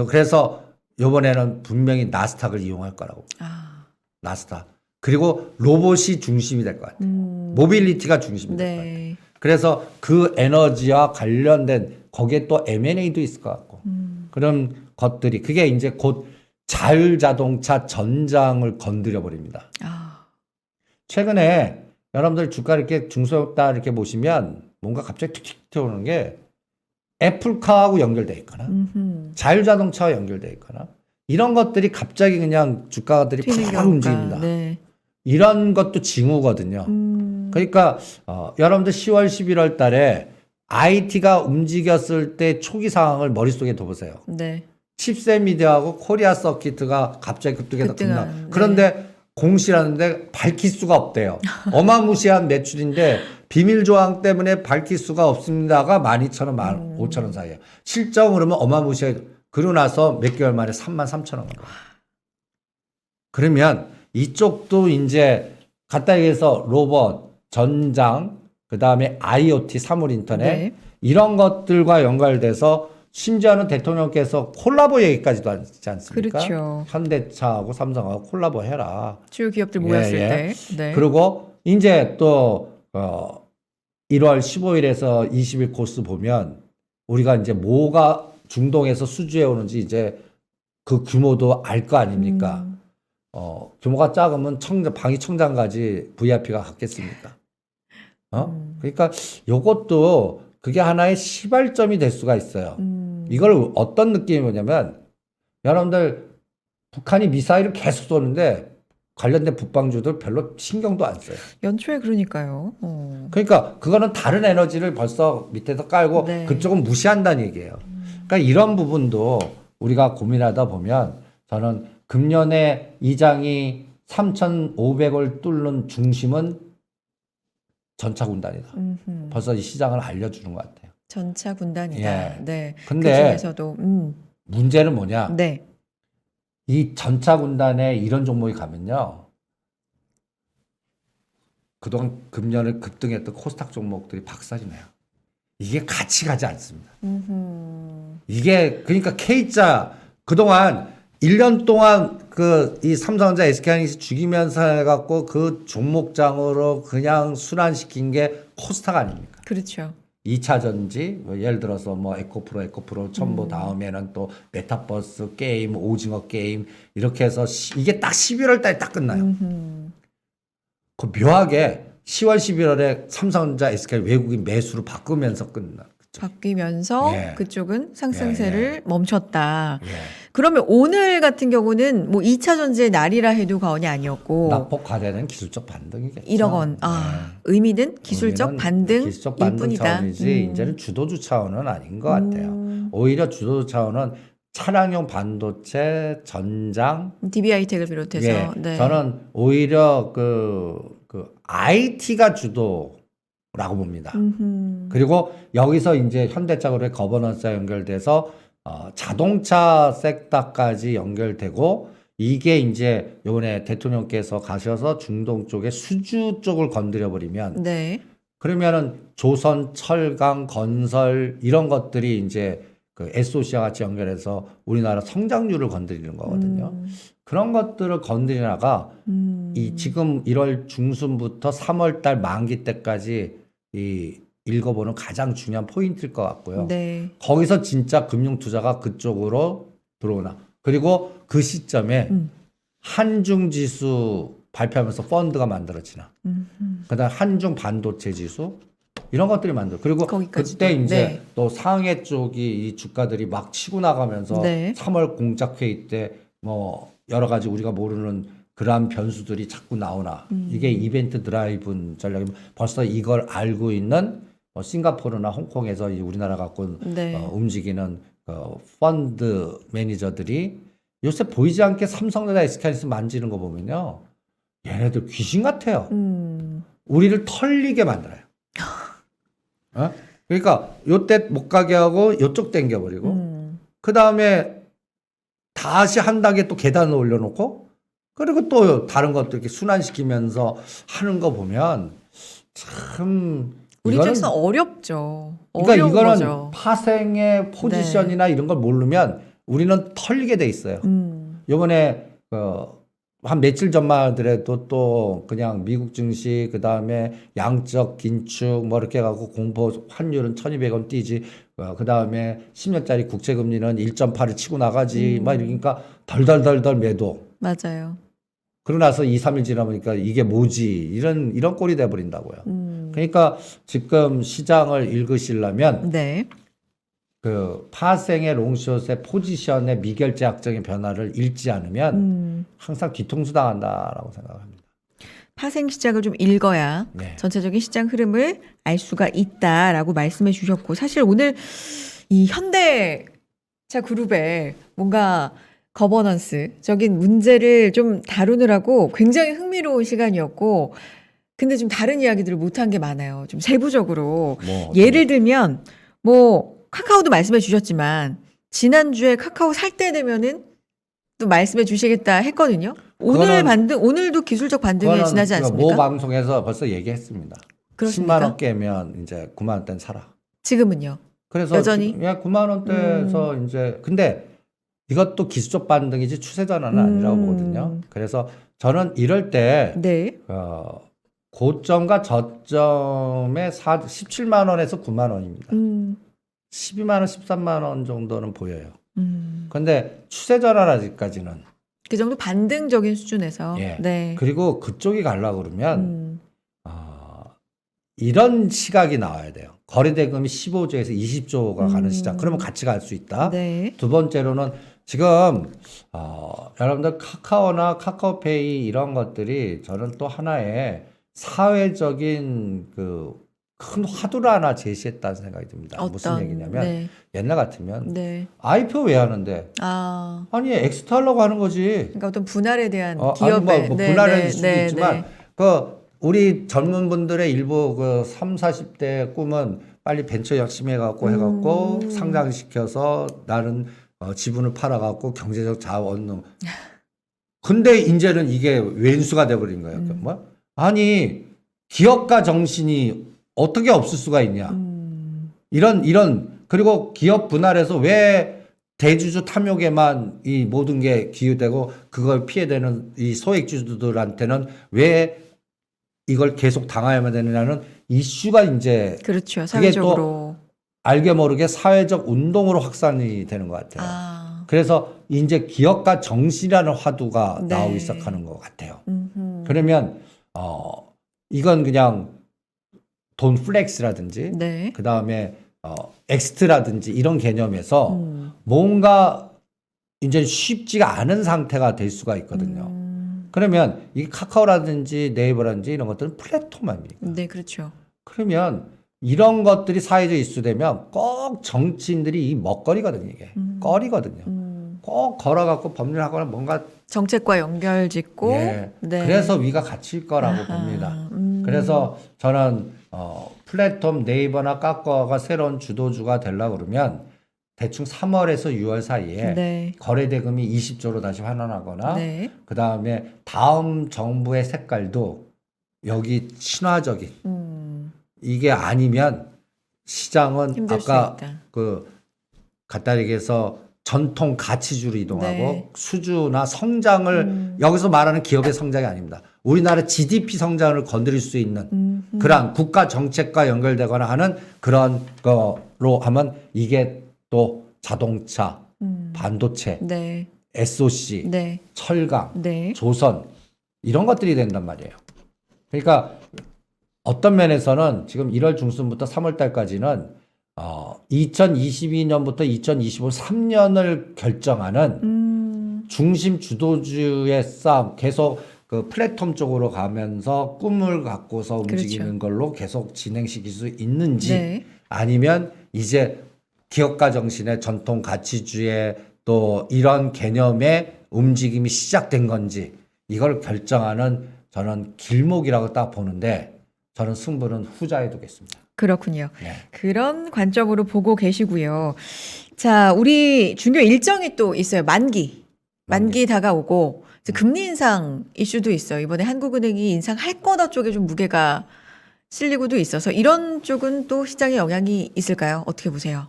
그래서 요번에는 분명히 나스닥을 이용할 거라고. 아. 나스닥. 그리고 로봇이 중심이 될 것 같아요. 모빌리티가 중심이 될 것 같아요. 네. 그래서 그 에너지와 관련된 거기에 또 M&A도 있을 것 같고 그런 것들이 그게 이제 곧 자율자동차 전장을 건드려 버립니다. 아. 최근에 여러분들 주가 이렇게 중소형다 이렇게 보시면 뭔가 갑자기 툭툭 튀어오는 게 애플카하고 연결돼 있거나 자율자동차와 연결돼 있거나 이런 것들이 갑자기 그냥 주가들이 튀는 팍 경우가. 움직입니다. 네. 이런 것도 징후거든요. 그러니까 여러분들 10월 11월 달에 IT가 움직였을 때 초기 상황을 머릿속에 둬보세요. 네. 칩셋 미디어하고 코리아 서키트가 갑자기 급등해서 급락. 네. 그런데 공시라는데 밝힐 수가 없대요. 어마무시한 매출인데 비밀 조항 때문에 밝힐 수가 없습니다가 12,000원, 15,000원 사이에요. 실적 그러면 어마무시해. 그러고 나서 몇 개월 만에 33,000원 간 거예요. 그러면 이쪽도 이제 갖다 얘기해서 로봇, 전장, 그 다음에 IoT, 사물 인터넷 네. 이런 것들과 연결돼서 심지어는 대통령께서 콜라보 얘기까지도 하지 않습니까? 그렇죠. 현대차하고 삼성하고 콜라보 해라. 주요 기업들 모였을 예, 예. 때. 네. 그리고 이제 또 1월 15일에서 20일 코스 보면 우리가 이제 뭐가 중동에서 수주해 오는지 이제 그 규모도 알 거 아닙니까? 규모가 작으면 방위 청장까지 VIP가 갖겠습니까? 그러니까 요것도 그게 하나의 시발점이 될 수가 있어요. 이걸 어떤 느낌이 뭐냐면 여러분들 북한이 미사일을 계속 쏘는데 관련된 북방주들 별로 신경도 안 써요. 연초에 그러니까요. 그러니까 그거는 다른 에너지를 벌써 밑에서 깔고 네. 그쪽은 무시한다는 얘기예요. 그러니까 이런 부분도 우리가 고민하다 보면 저는 금년에 이장이 3,500을 뚫는 중심은 전차군단이다. 벌써 이 시장을 알려주는 것 같아요. 전차 군단이다. 예. 네. 근데 그 중에서도 문제는 뭐냐? 네. 이 전차군단에 이런 종목이 가면요. 그동안 금년을 급등했던 코스닥 종목들이 박살이 나요. 이게 같이 가지 않습니다. 이게 그러니까 K자 그동안 1년 동안 이 삼성전자 SK하이닉스 죽이면서 해갖고 그 종목장으로 그냥 순환시킨 게 코스닥 아닙니까? 그렇죠. 2차 전지, 예를 들어서 뭐 에코프로 첨보 다음에는 또 메타버스 게임, 오징어 게임 이렇게 해서 이게 딱 11월 달에 딱 끝나요. 그 묘하게 10월, 11월에 삼성전자 SK 외국인 매수로 바꾸면서 끝나. 바뀌면서 예. 그쪽은 상승세를 예, 예. 멈췄다. 예. 그러면 오늘 같은 경우는 뭐 2차 전지의 날이라 해도 과언이 아니었고 낙폭 과대는 기술적 반등이겠죠. 1억 원. 의미는 기술적 의미는 반등일 기술적 반등 뿐이다. 차원이지 이제는 주도주 차원은 아닌 것 같아요. 오히려 주도주 차원은 차량용 반도체, 전장, DB하이텍을 비롯해서 예, 네. 저는 오히려 그 IT가 주도라고 봅니다. 그리고 여기서 이제 현대차그룹의 거버넌스와 연결돼서 자동차 섹터까지 연결되고 이게 이제 요번에 대통령께서 가셔서 중동 쪽에 수주 쪽을 건드려 버리면 네. 그러면은 조선, 철강, 건설 이런 것들이 이제 그 에소시아 같이 연결해서 우리나라 성장률을 건드리는 거거든요. 그런 것들을 건드리다가 이 지금 1월 중순부터 3월 달 만기 때까지 이 읽어보는 가장 중요한 포인트일 것 같고요. 네. 거기서 진짜 금융 투자가 그쪽으로 들어오나. 그리고 그 시점에 한중 지수 발표하면서 펀드가 만들어지나. 그다음 한중 반도체 지수 이런 것들이 만들어. 그리고 거기까지도. 그때 이제 네. 또 상해 쪽이 이 주가들이 막 치고 나가면서 네. 3월 공작 회의 때 뭐 여러 가지 우리가 모르는 그러한 변수들이 자꾸 나오나. 이게 이벤트 드라이븐 전략이 벌써 이걸 알고 있는 뭐 싱가포르나 홍콩에서 이 우리나라 갖고 네. 움직이는 펀드 매니저들이 요새 보이지 않게 삼성전자 SK하이닉스 만지는 거 보면요. 얘네들 귀신 같아요. 우리를 털리게 만들어요. 어? 그러니까 요때 못 가게 하고 요쪽 당겨버리고 그 다음에 다시 한 단계 또 계단을 올려놓고 그리고 또 다른 것도 이렇게 순환시키면서 하는 거 보면 참 우리 이거는 입장에서 어렵죠. 그러니까 어려운 이거는 거죠. 파생의 포지션이나 이런 걸 모르면 우리는 털리게 돼 있어요. 요번에 한 며칠 전만 하더라도 또 그냥 미국 증시 그다음에 양적 긴축 뭐 이렇게 해갖고 공포 환율은 1200원 뛰지 그다음에 10년짜리 국채금리는 1.8을 치고 나가지 막 이러니까 덜덜덜덜 매도. 맞아요. 그러고 나서 2, 3일 지나보니까 이게 뭐지 이런 꼴이 돼버린다고요. 그러니까 지금 시장을 읽으시려면 네. 그 파생의 롱숏의 포지션의 미결제학적인 변화를 읽지 않으면 항상 뒤통수 당한다라고 생각합니다. 파생 시장을 좀 읽어야 네. 전체적인 시장 흐름을 알 수가 있다라고 말씀해 주셨고 사실 오늘 이 현대차 그룹의 뭔가 거버넌스적인 문제를 좀 다루느라고 굉장히 흥미로운 시간이었고 근데 좀 다른 이야기들을 못한 게 많아요. 좀 세부적으로 뭐 예를 들면 뭐 카카오도 말씀해 주셨지만 지난주에 카카오 살 때 되면은 또 말씀해 주시겠다 했거든요. 오늘 반등 오늘도 기술적 반등이 지나지 않습니까? 모 방송에서 벌써 얘기했습니다. 그렇습니까? 10만 원 깨면 이제 9만 원대는 사라. 지금은요. 그래서 여전히? 지금 9만 원대에서 이제 근데 이것도 기술적 반등이지 추세 전환은 아니라고 보거든요. 그래서 저는 이럴 때 네. 고점과 저점의 17만 원에서 9만 원입니다. 12만 원, 13만 원 정도는 보여요. 근데 추세 전환 아직까지는. 그 정도 반등적인 수준에서. 예. 네. 그리고 그쪽이 가려고 그러면 이런 시각이 나와야 돼요. 거래대금이 15조에서 20조가 가는 시장. 그러면 같이 갈 수 있다. 네. 두 번째로는 지금 여러분들 카카오나 카카오페이 이런 것들이 저는 또 하나의 사회적인 그 큰 화두를 하나 제시했다는 생각이 듭니다. 무슨 얘기냐면 네. 옛날 같으면 네. IPO 왜 하는데? 아. 아니 엑스트 하려고 하는 거지. 그러니까 어떤 분할에 대한 아니 기업의 뭐 네, 분할일 네, 수도 네, 있지만 네. 그 우리 젊은 분들의 일부 그 3, 40대 꿈은 빨리 벤처 열심히 해갖고 해갖고 상장시켜서 나는 지분을 팔아갖고 경제적 자원 근데 이제는 이게 왼수가 돼버린 거예요. 뭐? 아니 기업가 정신이 어떻게 없을 수가 있냐. 이런 그리고 기업 분할해서 왜 대주주 탐욕에만 이 모든 게 기유되고 그걸 피해되는 이 소액주주들한테는 왜 이걸 계속 당해야만 되느냐는 이슈가 이제 그렇죠. 그게 또 사회적으로. 알게 모르게 사회적 운동으로 확산이 되는 것 같아요. 아. 그래서 이제 기업가 정신이라는 화두가 네. 나오기 시작하는 것 같아요. 그러면 이건 그냥 돈 플렉스라든지 네. 그 다음에 엑스트라든지 이런 개념에서 뭔가 이제 쉽지가 않은 상태가 될 수가 있거든요. 그러면 이 카카오라든지 네이버라든지 이런 것들은 플랫폼 아닙니까? 네, 그렇죠. 그러면 이런 것들이 사회적 이슈되면 꼭 정치인들이 이 먹거리거든요. 이게 거리거든요. 꼭 걸어갖고 법률하거나 뭔가 정책과 연결짓고. 예. 네. 그래서 위가 갇힐 거라고 봅니다. 그래서 저는 플랫폼 네이버나 카카오가 새로운 주도주가 되려고 그러면 대충 3월에서 6월 사이에 네. 거래대금이 20조로 다시 환원하거나 네. 그 다음에 다음 정부의 색깔도 여기 친화적인 이게 아니면 시장은 힘들 수 아까 있다. 그 간단히 얘기해서 전통 가치주로 이동하고 네. 수주나 성장을 여기서 말하는 기업의 성장이 아닙니다. 우리나라 GDP 성장을 건드릴 수 있는 그러한 국가 정책과 연결되거나 하는 그런 거로 하면 이게 또 자동차, 반도체, 네. SOC, 네. 철강, 네. 조선 이런 것들이 된단 말이에요. 그러니까 어떤 면에서는 지금 1월 중순부터 3월 달까지는 2022년부터 2025 3년을 결정하는 중심 주도주의 싸움 계속 그 플랫폼 쪽으로 가면서 꿈을 갖고서 움직이는 걸로 계속 진행시킬 수 있는지 네. 아니면 이제 기업가 정신의 전통 가치주의 또 이런 개념의 움직임이 시작된 건지 이걸 결정하는 저는 길목이라고 딱 보는데 저는 승부는 후자에 두겠습니다. 그렇군요. 네. 그런 관점으로 보고 계시고요. 자, 우리 중요 일정이 또 있어요. 만기 다가오고 이제 금리 인상 이슈도 있어요. 이번에 한국은행이 인상할 거다 쪽에 좀 무게가 실리고도 있어서 이런 쪽은 또 시장에 영향이 있을까요? 어떻게 보세요?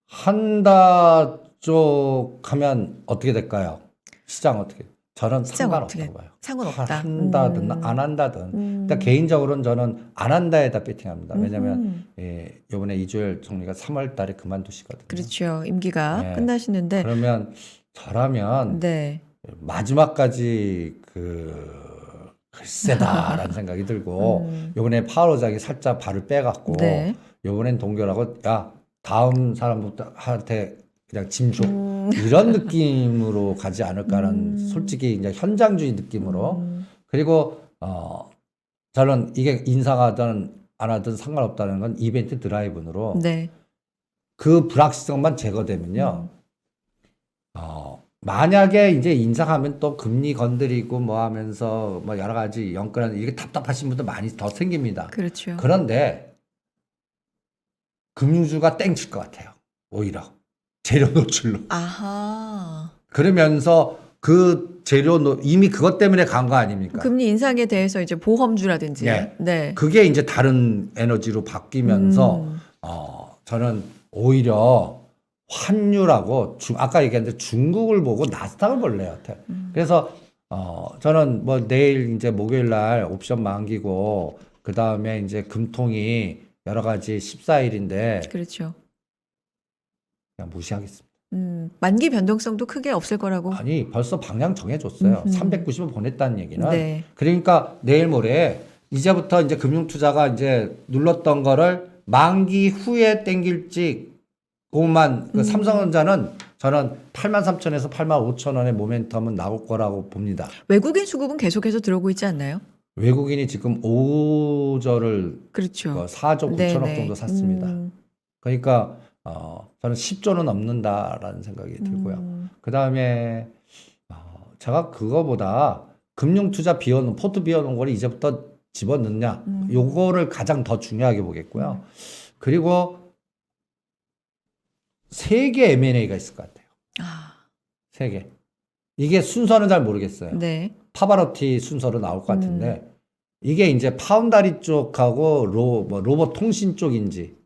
한다 쪽 하면 어떻게 될까요? 시장 어떻게? 저는 시장 상관없다고 어떻게? 봐요. 상관없다. 한다든 안 한다든. 일단 개인적으로는 저는 안 한다에다 배팅합니다. 왜냐하면 이번에 이주열 총리가 3월 달에 그만두시거든요. 그렇죠. 임기가 네. 끝나시는데. 그러면 저라면 네. 마지막까지 글쎄다라는 생각이 들고 이번에 파월 의장이 살짝 발을 빼갖고 네. 이번엔 동결하고 야 다음 사람한테 그냥 짐 줘. 이런 느낌으로 가지 않을까라는 솔직히 이제 현장주의 느낌으로 그리고 저는 이게 인상하든 안 하든 상관없다는 건 이벤트 드라이브로 네. 그 불확실성만 제거되면요. 만약에 이제 인상하면 또 금리 건드리고 뭐 하면서 뭐 여러 가지 연끌하는 이게 답답하신 분들 많이 더 생깁니다. 그렇죠. 그런데 금융주가 땡칠 것 같아요. 오히려 재료 노출로. 아하. 그러면서 그 재료 이미 그것 때문에 간 거 아닙니까? 금리 인상에 대해서 이제 보험주라든지. 네. 네. 그게 이제 다른 에너지로 바뀌면서 저는 오히려 환율하고 아까 얘기했는데 중국을 보고 나스닥을 볼래요. 그래서 저는 뭐 내일 이제 목요일 날 옵션 만기고 그 다음에 이제 금통이 여러 가지 14일인데 그렇죠. 그냥 무시하겠습니다. 만기 변동성도 크게 없을 거라고. 아니 벌써 방향 정해줬어요. 390을 보냈다는 얘기는. 네. 그러니까 내일 모레 이제부터 이제 금융투자가 이제 눌렀던 거를 만기 후에 땡길지 그것만 그 삼성전자는 저는 83,000에서 85,000원의 모멘텀은 나올 거라고 봅니다. 외국인 수급은 계속해서 들어오고 있지 않나요? 외국인이 지금 5조를 그렇죠. 4조 9천억 네네. 정도 샀습니다. 그러니까 저는 10조는 넘는다라는 생각이 들고요. 그 다음에 제가 그거보다 금융투자 비워놓은 포트 비워놓은 거를 이제부터 집어넣냐 요거를 가장 더 중요하게 보겠고요. 그리고 세 개 M&A가 있을 것 같아요. 세 개. 이게 순서는 잘 모르겠어요. 네. 파바로티 순서로 나올 것 같은데 이게 이제 파운다리 쪽하고 로봇 통신 쪽인지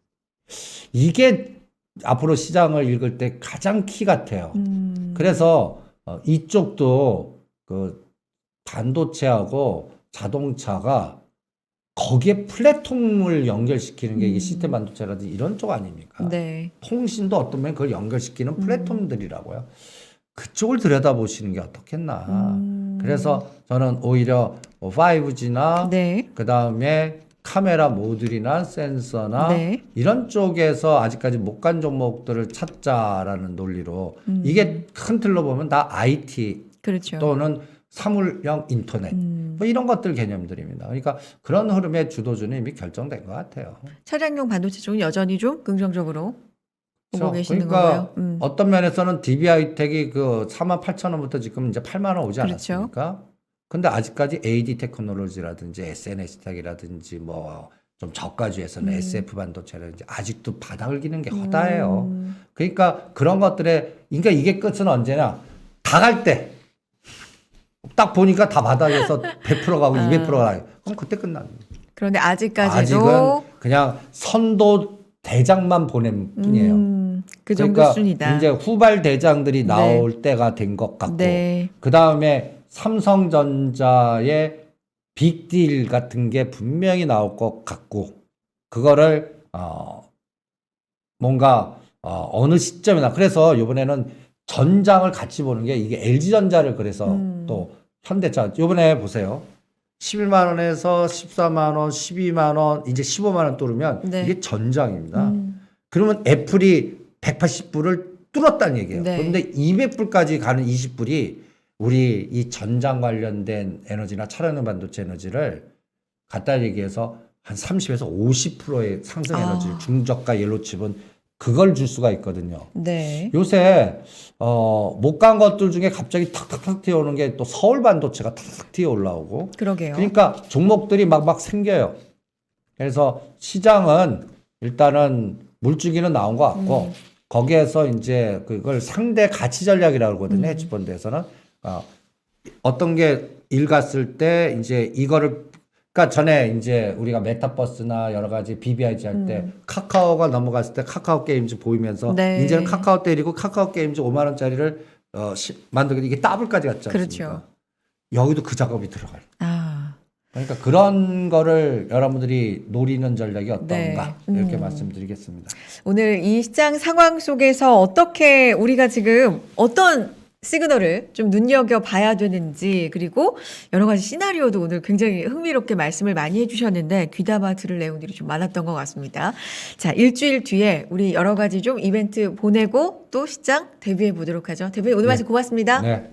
이게 앞으로 시장을 읽을 때 가장 키 같아요. 그래서 이쪽도 그 반도체하고 자동차가 거기에 플랫폼을 연결시키는 게 이게 시스템 반도체라든지 이런 쪽 아닙니까? 네. 통신도 어떤 면에 그걸 연결시키는 플랫폼들이라고요. 그쪽을 들여다보시는 게 어떻겠나. 그래서 저는 오히려 5G나 네. 그 다음에 카메라 모듈이나 센서나 네. 이런 쪽에서 아직까지 못 간 종목들을 찾자라는 논리로 이게 큰 틀로 보면 다 IT 그렇죠. 또는 사물형 인터넷 뭐 이런 것들 개념들입니다. 그러니까 그런 흐름의 주도주는 이미 결정된 것 같아요. 차량용 반도체 쪽은 여전히 좀 긍정적으로 보고 그렇죠. 계시는 그러니까 거고요. 어떤 면에서는 DB하이텍이 그 48,000원부터 지금 이제 8만 원 오지 그렇죠. 않았습니까? 근데 아직까지 AD 테크놀로지라든지 SNS텍이라든지 뭐 좀 저가주에서는 SF 반도체라든지 아직도 바닥을 기는 게 허다해요. 그러니까 그런 것들에 그러니까 이게 끝은 언제나 다 갈 때 딱 보니까 다 바닥에서 100% 가고 200% 가고 그럼 그때 끝납니다. 그런데 아직까지도 아직은 그냥 선도 대장만 보낸 뿐이에요. 그 정도 그러니까 수준이다. 이제 후발 대장들이 나올 때가 된 것 같고 네. 그 다음에 삼성전자의 빅딜 같은 게 분명히 나올 것 같고 그거를 뭔가 어느 시점이나 그래서 이번에는 전장을 같이 보는 게 이게 LG전자를 그래서 또 현대차 이번에 보세요. 11만 원에서 14만 원, 12만 원, 이제 15만 원 뚫으면 네. 이게 전장입니다. 그러면 애플이 180불을 뚫었다는 얘기예요. 네. 그런데 200불까지 가는 20불이 우리 이 전장 관련된 에너지나 차량용 반도체 에너지를 갖다 얘기해서 한 30에서 50%의 상승 에너지, 중저가 옐로칩은 그걸 줄 수가 있거든요. 네. 요새 못 간 것들 중에 갑자기 탁탁탁 튀어오는 게 또 서울 반도체가 탁탁 튀어 올라오고 그러게요. 그러니까 종목들이 막 생겨요. 그래서 시장은 일단은 물주기는 나온 것 같고 거기에서 이제 그걸 상대 가치 전략이라고 그러거든요. 헤지펀드에서는 어떤 게 일갔을 때 이제 이거를 그러니까 전에 이제 우리가 메타버스나 여러 가지 BBIG 할 때 카카오가 넘어갔을 때 카카오 게임즈 보이면서 네. 이제는 카카오 때리고 카카오 게임즈 5만 원짜리를 만들게 이게 더블까지 갔지 않습니까? 그렇죠. 여기도 그 작업이 들어가요. 아, 그러니까 그런 거를 여러분들이 노리는 전략이 어떤가 네. 이렇게 말씀드리겠습니다. 오늘 이 시장 상황 속에서 어떻게 우리가 지금 어떤 시그널을 좀 눈여겨봐야 되는지 그리고 여러 가지 시나리오도 오늘 굉장히 흥미롭게 말씀을 많이 해주셨는데 귀담아 들을 내용들이 좀 많았던 것 같습니다. 자, 일주일 뒤에 우리 여러 가지 좀 이벤트 보내고 또 시장 대비해 보도록 하죠. 대표님 오늘 말씀 고맙습니다. 네.